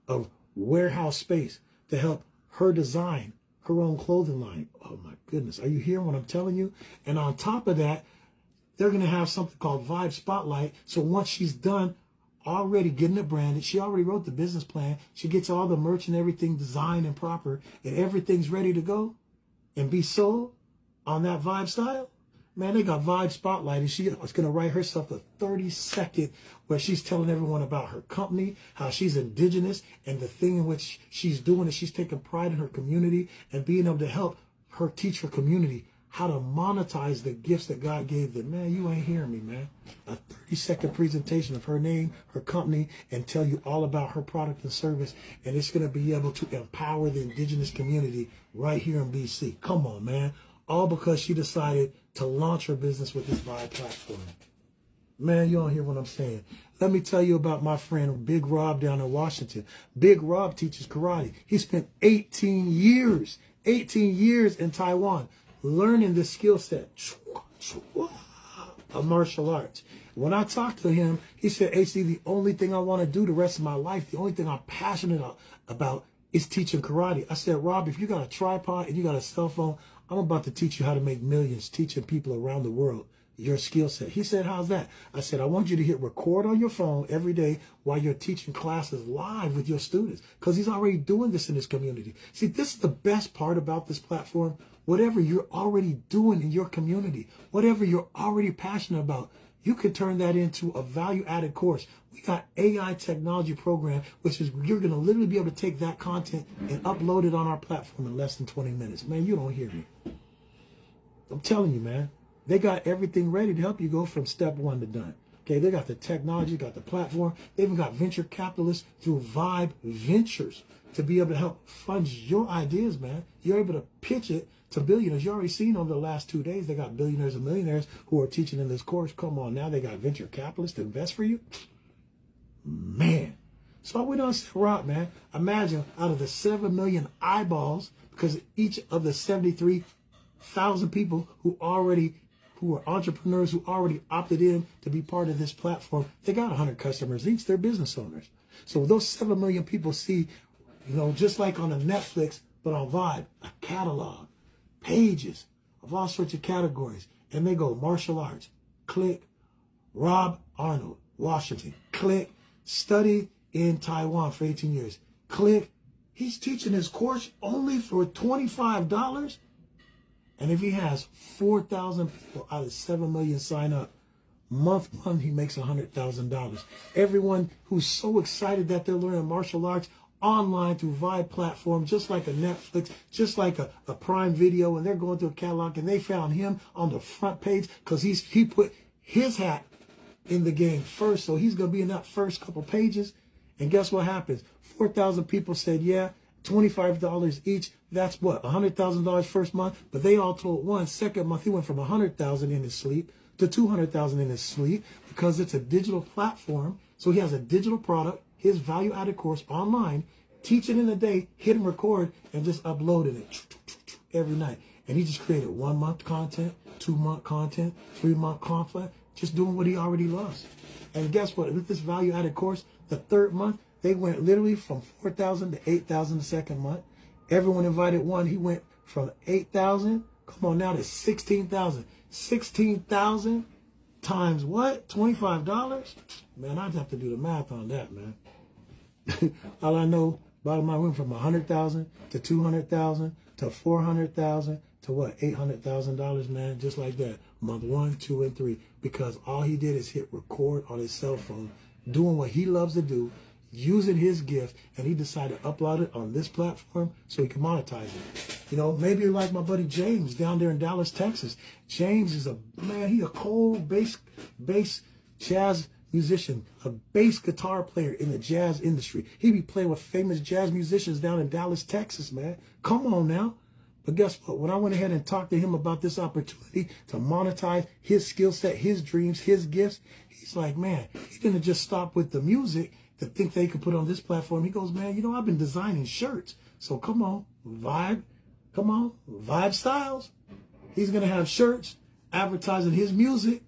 of warehouse space to help her design her own clothing line. Oh my goodness. Are you hearing what I'm telling you? And on top of that, they're going to have something called Vibe Spotlight. So once she's done already getting it branded, she already wrote the business plan. She gets all the merch and everything designed and proper, and everything's ready to go and be sold on that Vibe style. Man, they got Vibe Spotlight, and she is going to write herself a 30-second where she's telling everyone about her company, how she's indigenous, and the thing in which she's doing is she's taking pride in her community and being able to help her teach her community how to monetize the gifts that God gave them. Man, you ain't hearing me, man. A 30-second presentation of her name, her company, and tell you all about her product and service, and it's going to be able to empower the indigenous community right here in BC. Come on, man. All because she decided to launch her business with this Vibe platform. Man, you don't hear what I'm saying. Let me tell you about my friend Big Rob down in Washington. Big Rob teaches karate. He spent 18 years in Taiwan learning this skill set of martial arts. When I talked to him, he said, HD, the only thing I want to do the rest of my life, the only thing I'm passionate about is teaching karate. I said, Rob, if you got a tripod and you got a cell phone, I'm about to teach you how to make millions teaching people around the world your skill set. He said, how's that? I said, I want you to hit record on your phone every day while you're teaching classes live with your students, because he's already doing this in his community. See, this is the best part about this platform. Whatever you're already doing in your community, whatever you're already passionate about, you can turn that into a value-added course. We got AI technology program, which is you're going to literally be able to take that content and upload it on our platform in less than 20 minutes. Man, you don't hear me. I'm telling you, man. They got everything ready to help you go from step one to done. Okay, they got the technology, got the platform. They even got venture capitalists through Vibe Ventures to be able to help fund your ideas, man. You're able to pitch it to billionaires. You already seen over the last 2 days, they got billionaires and millionaires who are teaching in this course. Come on, now they got venture capitalists to invest for you. Man. So I went on Rob, man. Imagine out of the 7 million eyeballs, because each of the 73,000 people who are entrepreneurs who already opted in to be part of this platform, they got 100 customers each. They're business owners. So those 7 million people see, just like on a Netflix, but on Vibe, a catalog, pages of all sorts of categories. And they go martial arts, click, Rob Arnold, Washington, click, study in Taiwan for 18 years, click, he's teaching his course only for $25. And if he has 4,000 people out of 7 million sign up, month, he makes $100,000. Everyone who's so excited that they're learning martial arts online through VYB platform, just like a Netflix, just like a Prime Video, and they're going through a catalog, and they found him on the front page because he put his hat in the game first, so he's going to be in that first couple pages. And guess what happens? 4,000 people said, yeah, $25 each. That's what, $100,000 first month. But they all told one second month he went from 100,000 in his sleep to 200,000 in his sleep because it's a digital platform. So he has a digital product, his value-added course online, teach it in a day, hit and record, and just uploaded it every night. And he just created 1 month content, 2 month content, 3 month content, just doing what he already loves. And guess what? With this value-added course, the third month, they went literally from 4,000 to 8,000 the second month. Everyone invited one. He went from 8,000, come on now, to 16,000. 16,000 times what? $25? Man, I'd have to do the math on that, man. All I know, bottom line, went from 100,000 to 200,000 to 400,000 to what? $800,000, man, just like that. Month 1, 2, and 3. Because all he did is hit record on his cell phone, doing what he loves to do, using his gift, and he decided to upload it on this platform so he can monetize it. You know, maybe you're like my buddy James down there in Dallas, Texas. James is he's a cold bass jazz musician, a bass guitar player in the jazz industry. He be playing with famous jazz musicians down in Dallas, Texas, man. Come on now. But guess what? When I went ahead and talked to him about this opportunity to monetize his skill set, his dreams, his gifts, he's like, man, he didn't just stop with the music to think they could put on this platform. He goes, man, you know, I've been designing shirts. So come on, VYB Styles. He's going to have shirts advertising his music,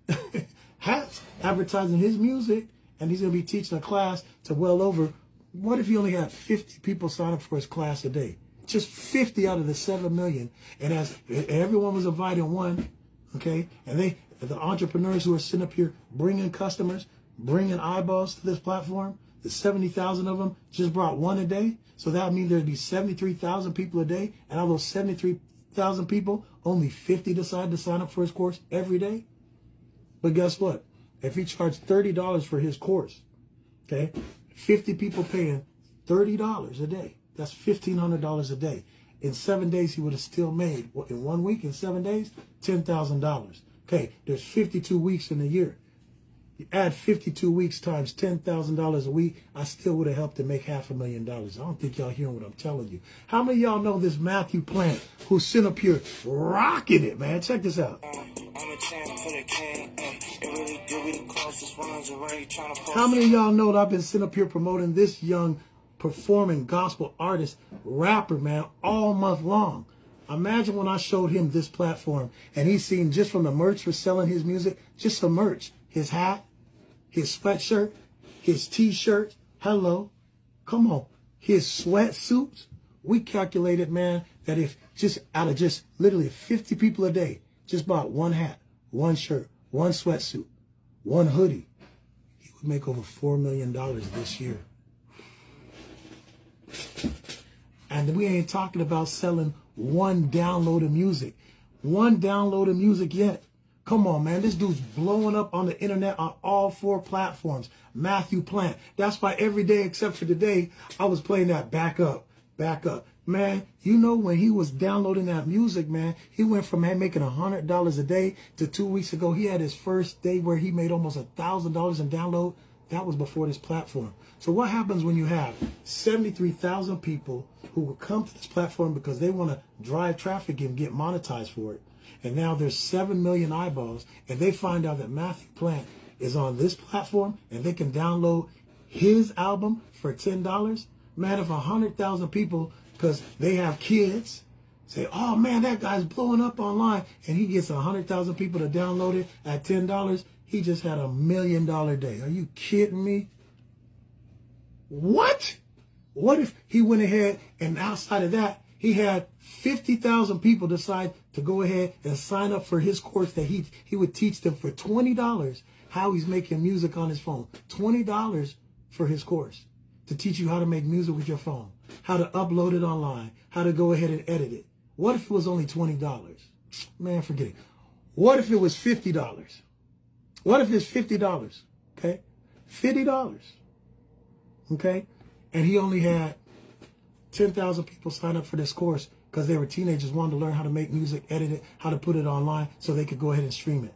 hats advertising his music, and he's going to be teaching a class to well over, what if he only had 50 people sign up for his class a day? Just 50 out of the 7 million. And as everyone was inviting one, okay, and the entrepreneurs who are sitting up here bringing customers, bringing eyeballs to this platform, the 70,000 of them just brought one a day. So that would mean there'd be 73,000 people a day. And out of those 73,000 people, only 50 decide to sign up for his course every day. But guess what? If he charged $30 for his course, okay, 50 people paying $30 a day, that's $1,500 a day. In 7 days, he would have still made, in 1 week, in 7 days, $10,000. Okay, there's 52 weeks in a year. You add 52 weeks times $10,000 a week, I still would have helped him make $500,000. I don't think y'all hearing what I'm telling you. How many of y'all know this Matthew Plant who's sitting up here rocking it, man? Check this out. How many of y'all know that I've been sitting up here promoting this young performing gospel artist, rapper, man, all month long? Imagine when I showed him this platform and he's seen just from the merch for selling his music, just some merch. His hat, his sweatshirt, his t-shirt, hello, come on, his sweatsuits. We calculated, man, that if just out of just literally 50 people a day just bought one hat, one shirt, one sweatsuit, one hoodie, he would make over $4 million this year. And we ain't talking about selling one download of music. One download of music yet. Come on, man. This dude's blowing up on the internet on all 4 platforms. Matthew Plant. That's why every day except for today, I was playing that back up. Man, you know when he was downloading that music, man, he went from making $100 a day to 2 weeks ago. He had his first day where he made almost $1,000 in download. That was before this platform. So what happens when you have 73,000 people who will come to this platform because they want to drive traffic and get monetized for it? And now there's 7 million eyeballs, and they find out that Matthew Plant is on this platform, and they can download his album for $10. Man, if 100,000 people, because they have kids, say, oh man, that guy's blowing up online, and he gets 100,000 people to download it at $10, he just had $1 million day. Are you kidding me? What? What if he went ahead and outside of that, he had 50,000 people decide to go ahead and sign up for his course that he would teach them for $20 how he's making music on his phone. $20 for his course to teach you how to make music with your phone, how to upload it online, how to go ahead and edit it. What if it was only $20? Man, forget it. What if it was $50? What if it's $50? Okay? $50. Okay? And he only had 10,000 people signed up for this course because they were teenagers wanting to learn how to make music, edit it, how to put it online so they could go ahead and stream it.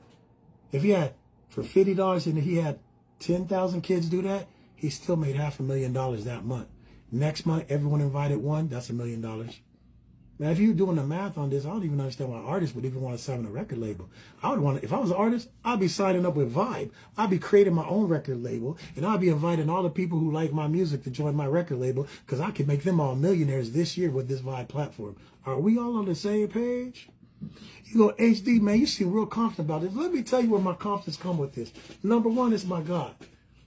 If he had, for $50 and he had 10,000 kids do that, he still made $500,000 that month. Next month, everyone invited one, that's $1 million. Now, if you're doing the math on this, I don't even understand why artists would even want to sign a record label. I would want to, if I was an artist, I'd be signing up with VYB. I'd be creating my own record label, and I'd be inviting all the people who like my music to join my record label because I could make them all millionaires this year with this VYB platform. Are we all on the same page? You go, HD, man, you seem real confident about this. Let me tell you where my confidence come with this. Number one is my God.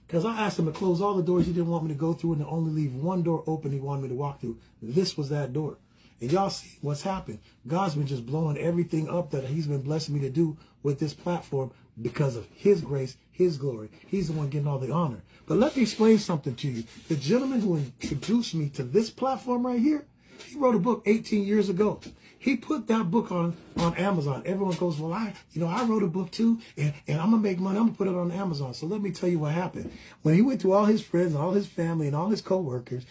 Because I asked him to close all the doors he didn't want me to go through and to only leave one door open he wanted me to walk through. This was that door. And y'all see what's happened. God's been just blowing everything up that he's been blessing me to do with this platform because of his grace, his glory. He's the one getting all the honor. But let me explain something to you. The gentleman who introduced me to this platform right here, he wrote a book 18 years ago. He put that book on Amazon. Everyone goes, well, I wrote a book too, and I'm going to make money. I'm going to put it on Amazon. So let me tell you what happened. When he went to all his friends, all his family, and all his coworkers,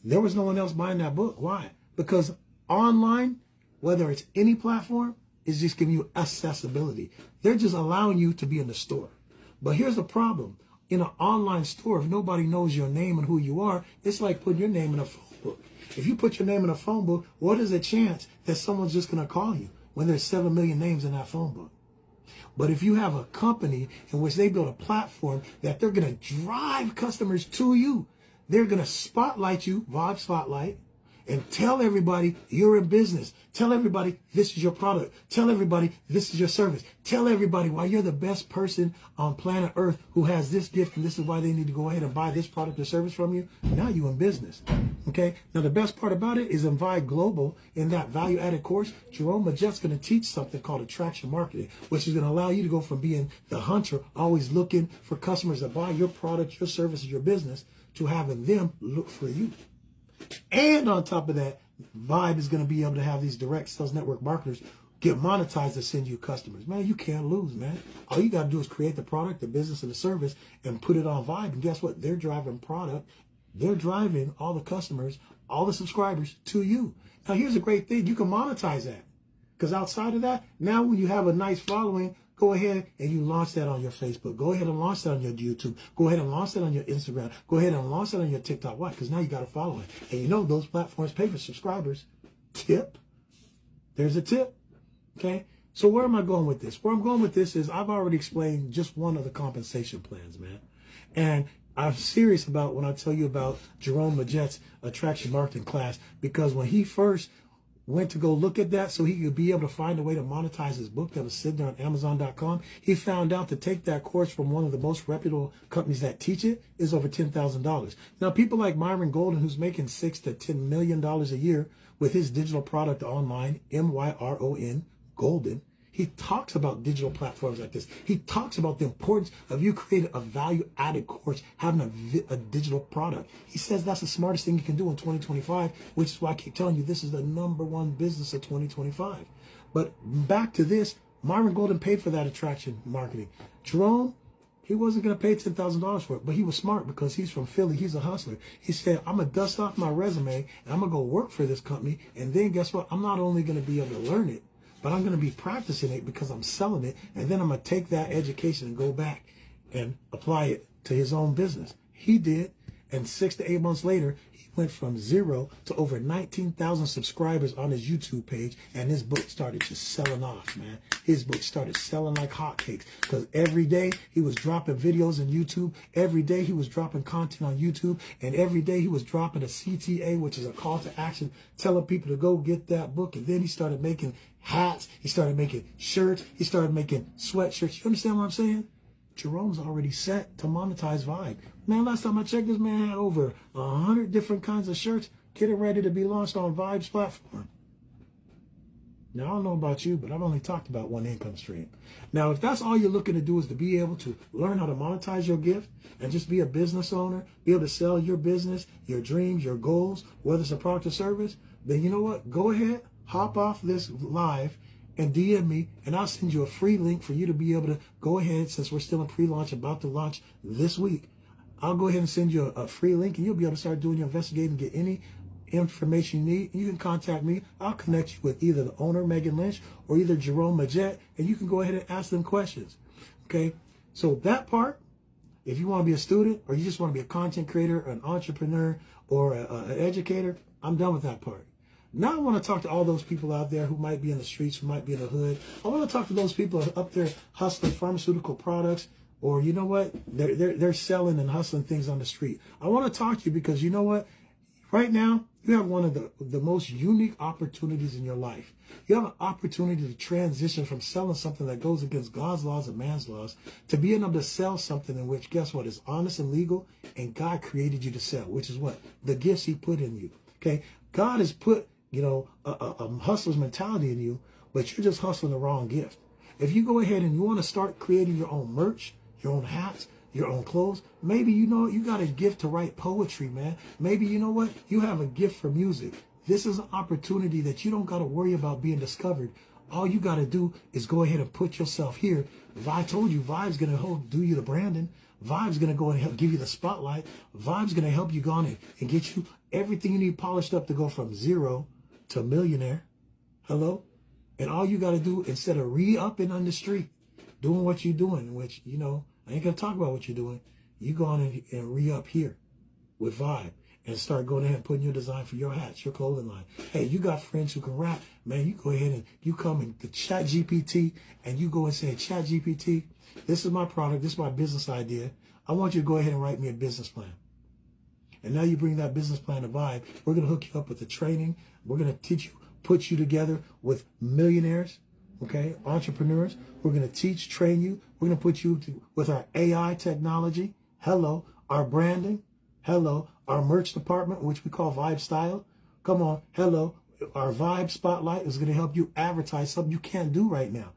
there was no one else buying that book. Why? Because online, whether it's any platform, is just giving you accessibility. They're just allowing you to be in the store. But here's the problem. In an online store, if nobody knows your name and who you are, it's like putting your name in a phone book. If you put your name in a phone book, what is the chance that someone's just going to call you when there's 7 million names in that phone book? But if you have a company in which they build a platform that they're going to drive customers to you, they're going to spotlight you, VYB Spotlight, and tell everybody you're in business. Tell everybody this is your product. Tell everybody this is your service. Tell everybody why you're the best person on planet Earth who has this gift, and this is why they need to go ahead and buy this product or service from you. Now you're in business. Okay? Now the best part about it is in VYB Global, in that value-added course, Jerome Majette's going to teach something called attraction marketing, which is going to allow you to go from being the hunter, always looking for customers that buy your product, your service, your business, to having them look for you. And on top of that, VYB is going to be able to have these direct sales network marketers get monetized to send you customers. Man, you can't lose, man. All you got to do is create the product, the business, and the service and put it on VYB. And guess what? They're driving product. They're driving all the customers, all the subscribers to you. Now, here's a great thing. You can monetize that. Because outside of that, now when you have a nice following, go ahead and you launch that on your Facebook. Go ahead and launch that on your YouTube. Go ahead and launch that on your Instagram. Go ahead and launch that on your TikTok. Why? Because now you got a following. And you know those platforms pay for subscribers. Tip. There's a tip. Okay? So where am I going with this? Where I'm going with this is I've already explained just one of the compensation plans, man. And I'm serious about when I tell you about Jerome Majette's attraction marketing class, because when he first went to go look at that so he could be able to find a way to monetize his book that was sitting there on Amazon.com, he found out to take that course from one of the most reputable companies that teach it is over $10,000. Now, people like Myron Golden, who's making $6 to $10 million a year with his digital product online, MYRON, Golden, he talks about digital platforms like this. He talks about the importance of you creating a value-added course, having a digital product. He says that's the smartest thing you can do in 2025, which is why I keep telling you this is the #1 business of 2025. But back to this, Myron Golden paid for that attraction marketing. Jerome, he wasn't going to pay $10,000 for it, but he was smart because he's from Philly. He's a hustler. He said, I'm going to dust off my resume, and I'm going to go work for this company, and then guess what? I'm not only going to be able to learn it, but I'm going to be practicing it because I'm selling it. And then I'm going to take that education and go back and apply it to his own business. He did. And 6 to 8 months later, he went from 0 to over 19,000 subscribers on his YouTube page. And his book started just selling off, man. His book started selling like hotcakes because every day he was dropping videos on YouTube. Every day he was dropping content on YouTube. And every day he was dropping a CTA, which is a call to action, telling people to go get that book. And then he started making hats. He started making shirts. He started making sweatshirts. You understand what I'm saying? Jerome's already set to monetize VYB. Man, last time I checked, this man had over 100 different kinds of shirts getting ready to be launched on VYB's platform. Now, I don't know about you, but I've only talked about one income stream. Now, if that's all you're looking to do is to be able to learn how to monetize your gift and just be a business owner, be able to sell your business, your dreams, your goals, whether it's a product or service, then you know what? Go ahead, hop off this live and DM me, and I'll send you a free link for you to be able to go ahead, since we're still in pre-launch, about to launch this week. I'll go ahead and send you a free link, and you'll be able to start doing your investigating, get any information you need, you can contact me. I'll connect you with either the owner, Megan Lynch, or either Jerome Majette, and you can go ahead and ask them questions. Okay? So that part, if you want to be a student or you just want to be a content creator, an entrepreneur, or an educator, I'm done with that part. Now I want to talk to all those people out there who might be in the streets, who might be in the hood. I want to talk to those people up there hustling pharmaceutical products, or you know what? They're selling and hustling things on the street. I want to talk to you because you know what? Right now, you have one of the most unique opportunities in your life. You have an opportunity to transition from selling something that goes against God's laws and man's laws to being able to sell something in which, guess what, is honest and legal, and God created you to sell, which is what? The gifts he put in you. Okay? God has put, you know, a hustler's mentality in you, but you're just hustling the wrong gift. If you go ahead and you want to start creating your own merch, your own hats, your own clothes, maybe you know you got a gift to write poetry, man. Maybe you know what? You have a gift for music. This is an opportunity that you don't got to worry about being discovered. All you got to do is go ahead and put yourself here. I told you, Vibe's going to do you the branding. Vibe's going to go and help give you the spotlight. Vibe's going to help you go on and get you everything you need polished up to go from zero to millionaire. Hello? And all you got to do, instead of re-upping on the street, doing what you're doing, which, you know, I ain't going to talk about what you're doing. You go on and re-up here with Vibe and start going ahead and putting your design for your hats, your clothing line. Hey, you got friends who can rap. Man, you go ahead and you come in the Chat GPT and you go and say, Chat GPT, this is my product. This is my business idea. I want you to go ahead and write me a business plan. And now you bring that business plan to Vibe. We're going to hook you up with the training. We're going to teach you, put you together with millionaires, okay, entrepreneurs. We're going to teach, train you. We're going to put you with our AI technology. Hello. Our branding. Hello. Our merch department, which we call Vibe Style. Come on. Hello. Our Vibe Spotlight is going to help you advertise something you can't do right now.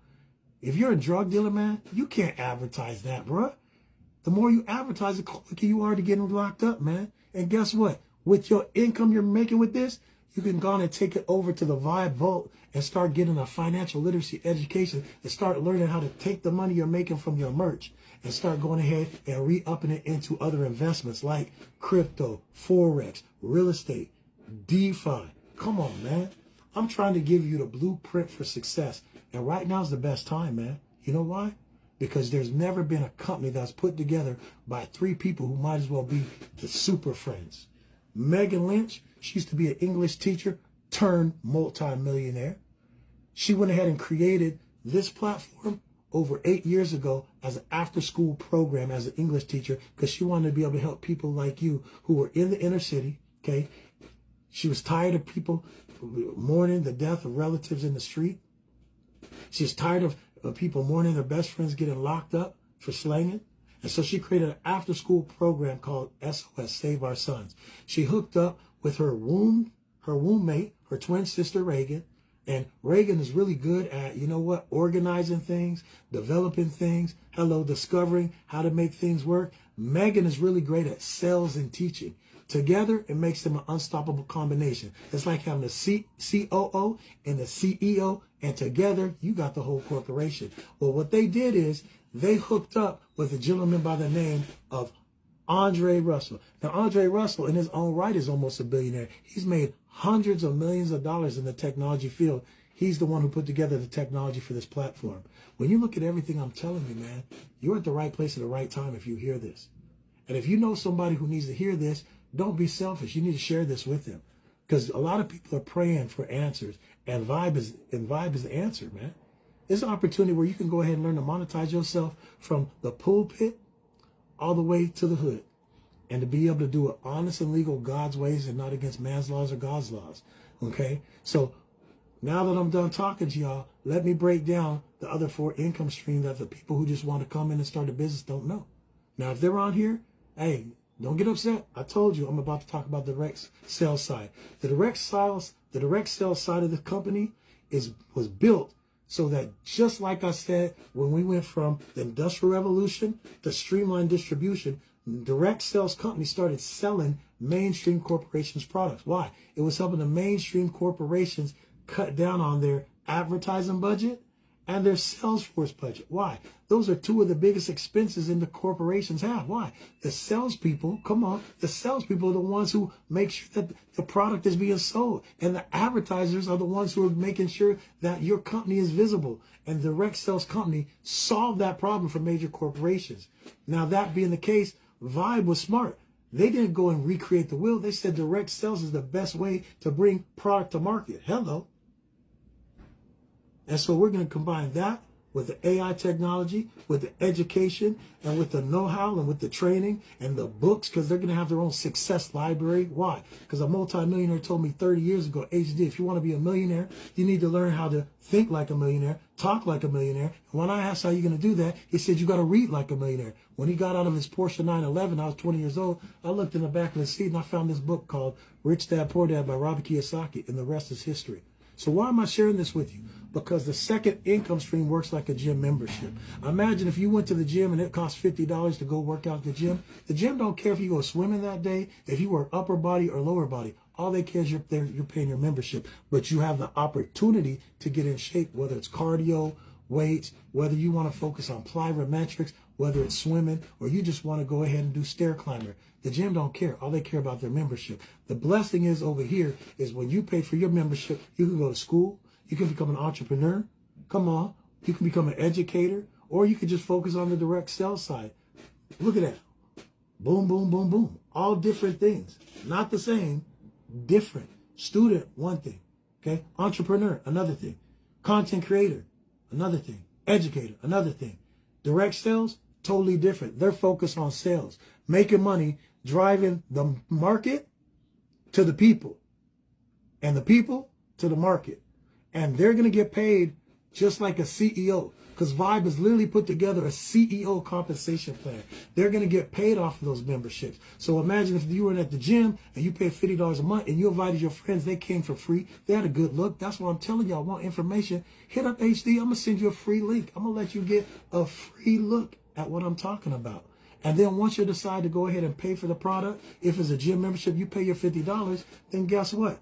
If you're a drug dealer, man, you can't advertise that, bruh. The more you advertise, the quicker you are to getting locked up, man. And guess what? With your income you're making with this, you can go on and take it over to the Vibe Vault and start getting a financial literacy education and start learning how to take the money you're making from your merch and start going ahead and re-upping it into other investments like crypto, Forex, real estate, DeFi. Come on, man. I'm trying to give you the blueprint for success. And right now is the best time, man. You know why? Because there's never been a company that's put together by 3 people who might as well be the super friends. Megan Lynch, she used to be an English teacher turned multi-millionaire. She went ahead and created this platform over 8 years ago as an after-school program as an English teacher because she wanted to be able to help people like you who were in the inner city, okay? She was tired of people mourning the death of relatives in the street. She was tired of people mourning their best friends getting locked up for slanging. And so she created an after-school program called SOS, Save Our Sons. She hooked up with her roommate, her twin sister, Reagan. And Reagan is really good at, you know what, organizing things, developing things, discovering how to make things work. Megan is really great at sales and teaching. Together, it makes them an unstoppable combination. It's like having a COO and the CEO, and together, you got the whole corporation. Well, what they did is they hooked up with a gentleman by the name of Andre Russell. Now, Andre Russell, in his own right, is almost a billionaire. He's made hundreds of millions of dollars in the technology field. He's the one who put together the technology for this platform. When you look at everything I'm telling you, man, you're at the right place at the right time if you hear this. And if you know somebody who needs to hear this, don't be selfish. You need to share this with them. Because a lot of people are praying for answers. And Vibe is the answer, man. It's an opportunity where you can go ahead and learn to monetize yourself from the pulpit all the way to the hood. And to be able to do it honest and legal God's ways and not against man's laws or God's laws. Okay? So now that I'm done talking to y'all, let me break down the other 4 income streams that the people who just want to come in and start a business don't know. Now, if they're on here, hey, don't get upset. I told you I'm about to talk about the direct sales side. The direct sales side of the company was built so that, just like I said, when we went from the Industrial Revolution to streamlined distribution, direct sales companies started selling mainstream corporations' products. Why? It was helping the mainstream corporations cut down on their advertising budget and their Salesforce budget. Why? Those are two of the biggest expenses in the corporations have. Why? The salespeople, come on, the salespeople are the ones who make sure that the product is being sold. And the advertisers are the ones who are making sure that your company is visible. And the direct sales company solved that problem for major corporations. Now, that being the case, VYB was smart. They didn't go and recreate the wheel. They said direct sales is the best way to bring product to market. Hello. And so we're going to combine that with the AI technology, with the education, and with the know-how, and with the training, and the books, because they're going to have their own success library. Why? Because a multimillionaire told me 30 years ago, HD, if you want to be a millionaire, you need to learn how to think like a millionaire, talk like a millionaire. And when I asked how you're going to do that, he said, you got to read like a millionaire. When he got out of his Porsche 911, I was 20 years old, I looked in the back of the seat and I found this book called Rich Dad, Poor Dad by Robert Kiyosaki, and the rest is history. So why am I sharing this with you? Because the second income stream works like a gym membership. Imagine if you went to the gym and it cost $50 to go work out at the gym. The gym don't care if you go swimming that day, if you work upper body or lower body. All they care is you're paying your membership. But you have the opportunity to get in shape, whether it's cardio, weights, whether you want to focus on plyometrics, whether it's swimming, or you just want to go ahead and do stair climber. The gym don't care. All they care about their membership. The blessing is over here is when you pay for your membership, you can go to school, you can become an entrepreneur. Come on. You can become an educator, or you can just focus on the direct sales side. Look at that. Boom, boom, boom, boom. All different things. Not the same. Different. Student, one thing. Okay. Entrepreneur, another thing. Content creator, another thing. Educator, another thing. Direct sales, totally different. They're focused on sales, making money, driving the market to the people, and the people to the market. And they're going to get paid just like a CEO, because VYB has literally put together a CEO compensation plan. They're going to get paid off of those memberships. So imagine if you were at the gym and you paid $50 a month and you invited your friends, they came for free. They had a good look. That's what I'm telling y'all. Want information? Hit up HD. I'm going to send you a free link. I'm going to let you get a free look at what I'm talking about. And then once you decide to go ahead and pay for the product, if it's a gym membership, you pay your $50, then guess what?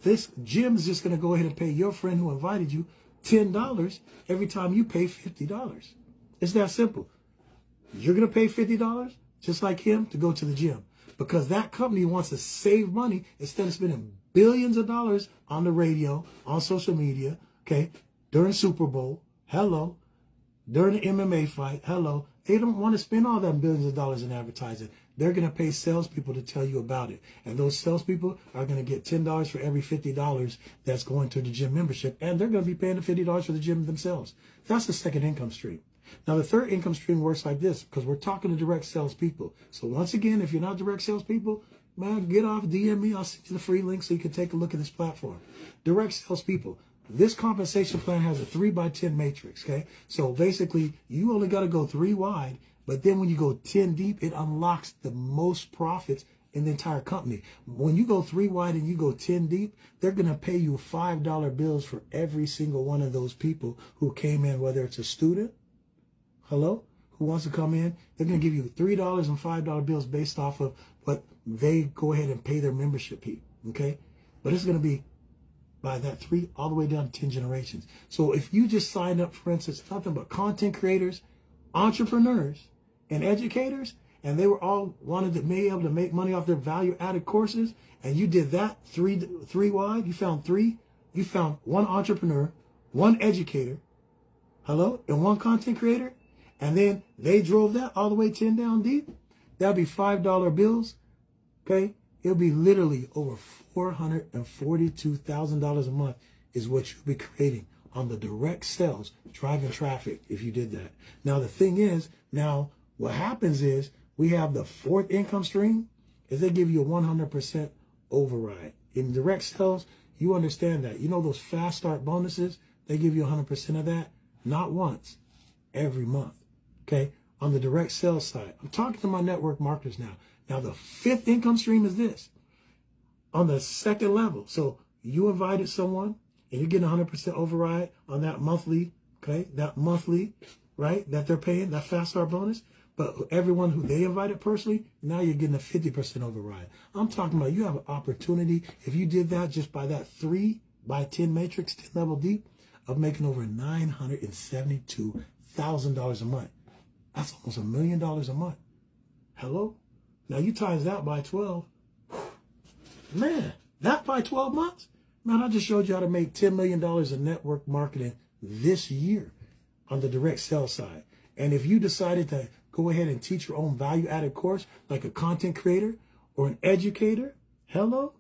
This gym is just going to go ahead and pay your friend who invited you $10 every time you pay $50. It's that simple. You're going to pay $50 just like him to go to the gym, because that company wants to save money instead of spending billions of dollars on the radio, on social media, okay, during Super Bowl, hello, during the MMA fight, hello. They don't want to spend all that billions of dollars in advertising. They're going to pay salespeople to tell you about it. And those salespeople are going to get $10 for every $50 that's going to the gym membership. And they're going to be paying the $50 for the gym themselves. That's the second income stream. Now, the third income stream works like this, because we're talking to direct salespeople. So once again, if you're not direct salespeople, man, get off, DM me. I'll send you the free link so you can take a look at this platform. Direct salespeople. This compensation plan has a 3x10 matrix, okay? So basically, you only got to go 3 wide, but then when you go 10 deep, it unlocks the most profits in the entire company. When you go 3 wide and you go 10 deep, they're going to pay you $5 bills for every single one of those people who came in, whether it's a student, hello, who wants to come in. They're going to give you $3 and $5 bills based off of what they go ahead and pay their membership fee, okay? But it's going to be by that 3 all the way down to 10 generations. So if you just signed up, for instance, nothing but content creators, entrepreneurs, and educators, and they were all wanted to be able to make money off their value-added courses, and you did that three wide, you found 3, you found 1 entrepreneur, 1 educator, hello, and 1 content creator, and then they drove that all the way 10 down deep, that'd be $5 bills, okay? It'll be literally over $442,000 a month is what you'll be creating on the direct sales, driving traffic if you did that. Now, the thing is, now what happens is we have the fourth income stream is they give you a 100% override. In direct sales, you understand that. You know those fast start bonuses? They give you 100% of that, not once, every month, okay? On the direct sales side, I'm talking to my network marketers now. Now, the fifth income stream is this. On the second level, so you invited someone and you're getting 100% override on that monthly, okay? That monthly, right, that they're paying, that fast start bonus. But everyone who they invited personally, now you're getting a 50% override. I'm talking about you have an opportunity. If you did that just by that 3x10 matrix, 10 level deep, of making over $972,000 a month. That's almost $1 million a month. Hello? Now you times that by 12. Man, that by 12 months? Man, I just showed you how to make $10 million in network marketing this year on the direct sales side. And if you decided to go ahead and teach your own value-added course, like a content creator or an educator, hello,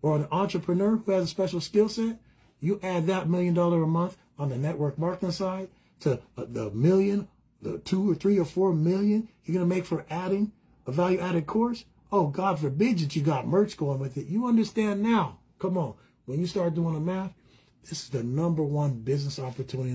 or an entrepreneur who has a special skill set, you add that $1 million a month on the network marketing side to the million, the 2 or 3 or 4 million you're going to make for adding a value-added course. Oh, God forbid that you got merch going with it. You understand now. Come on. When you start doing the math, this is the #1 business opportunity.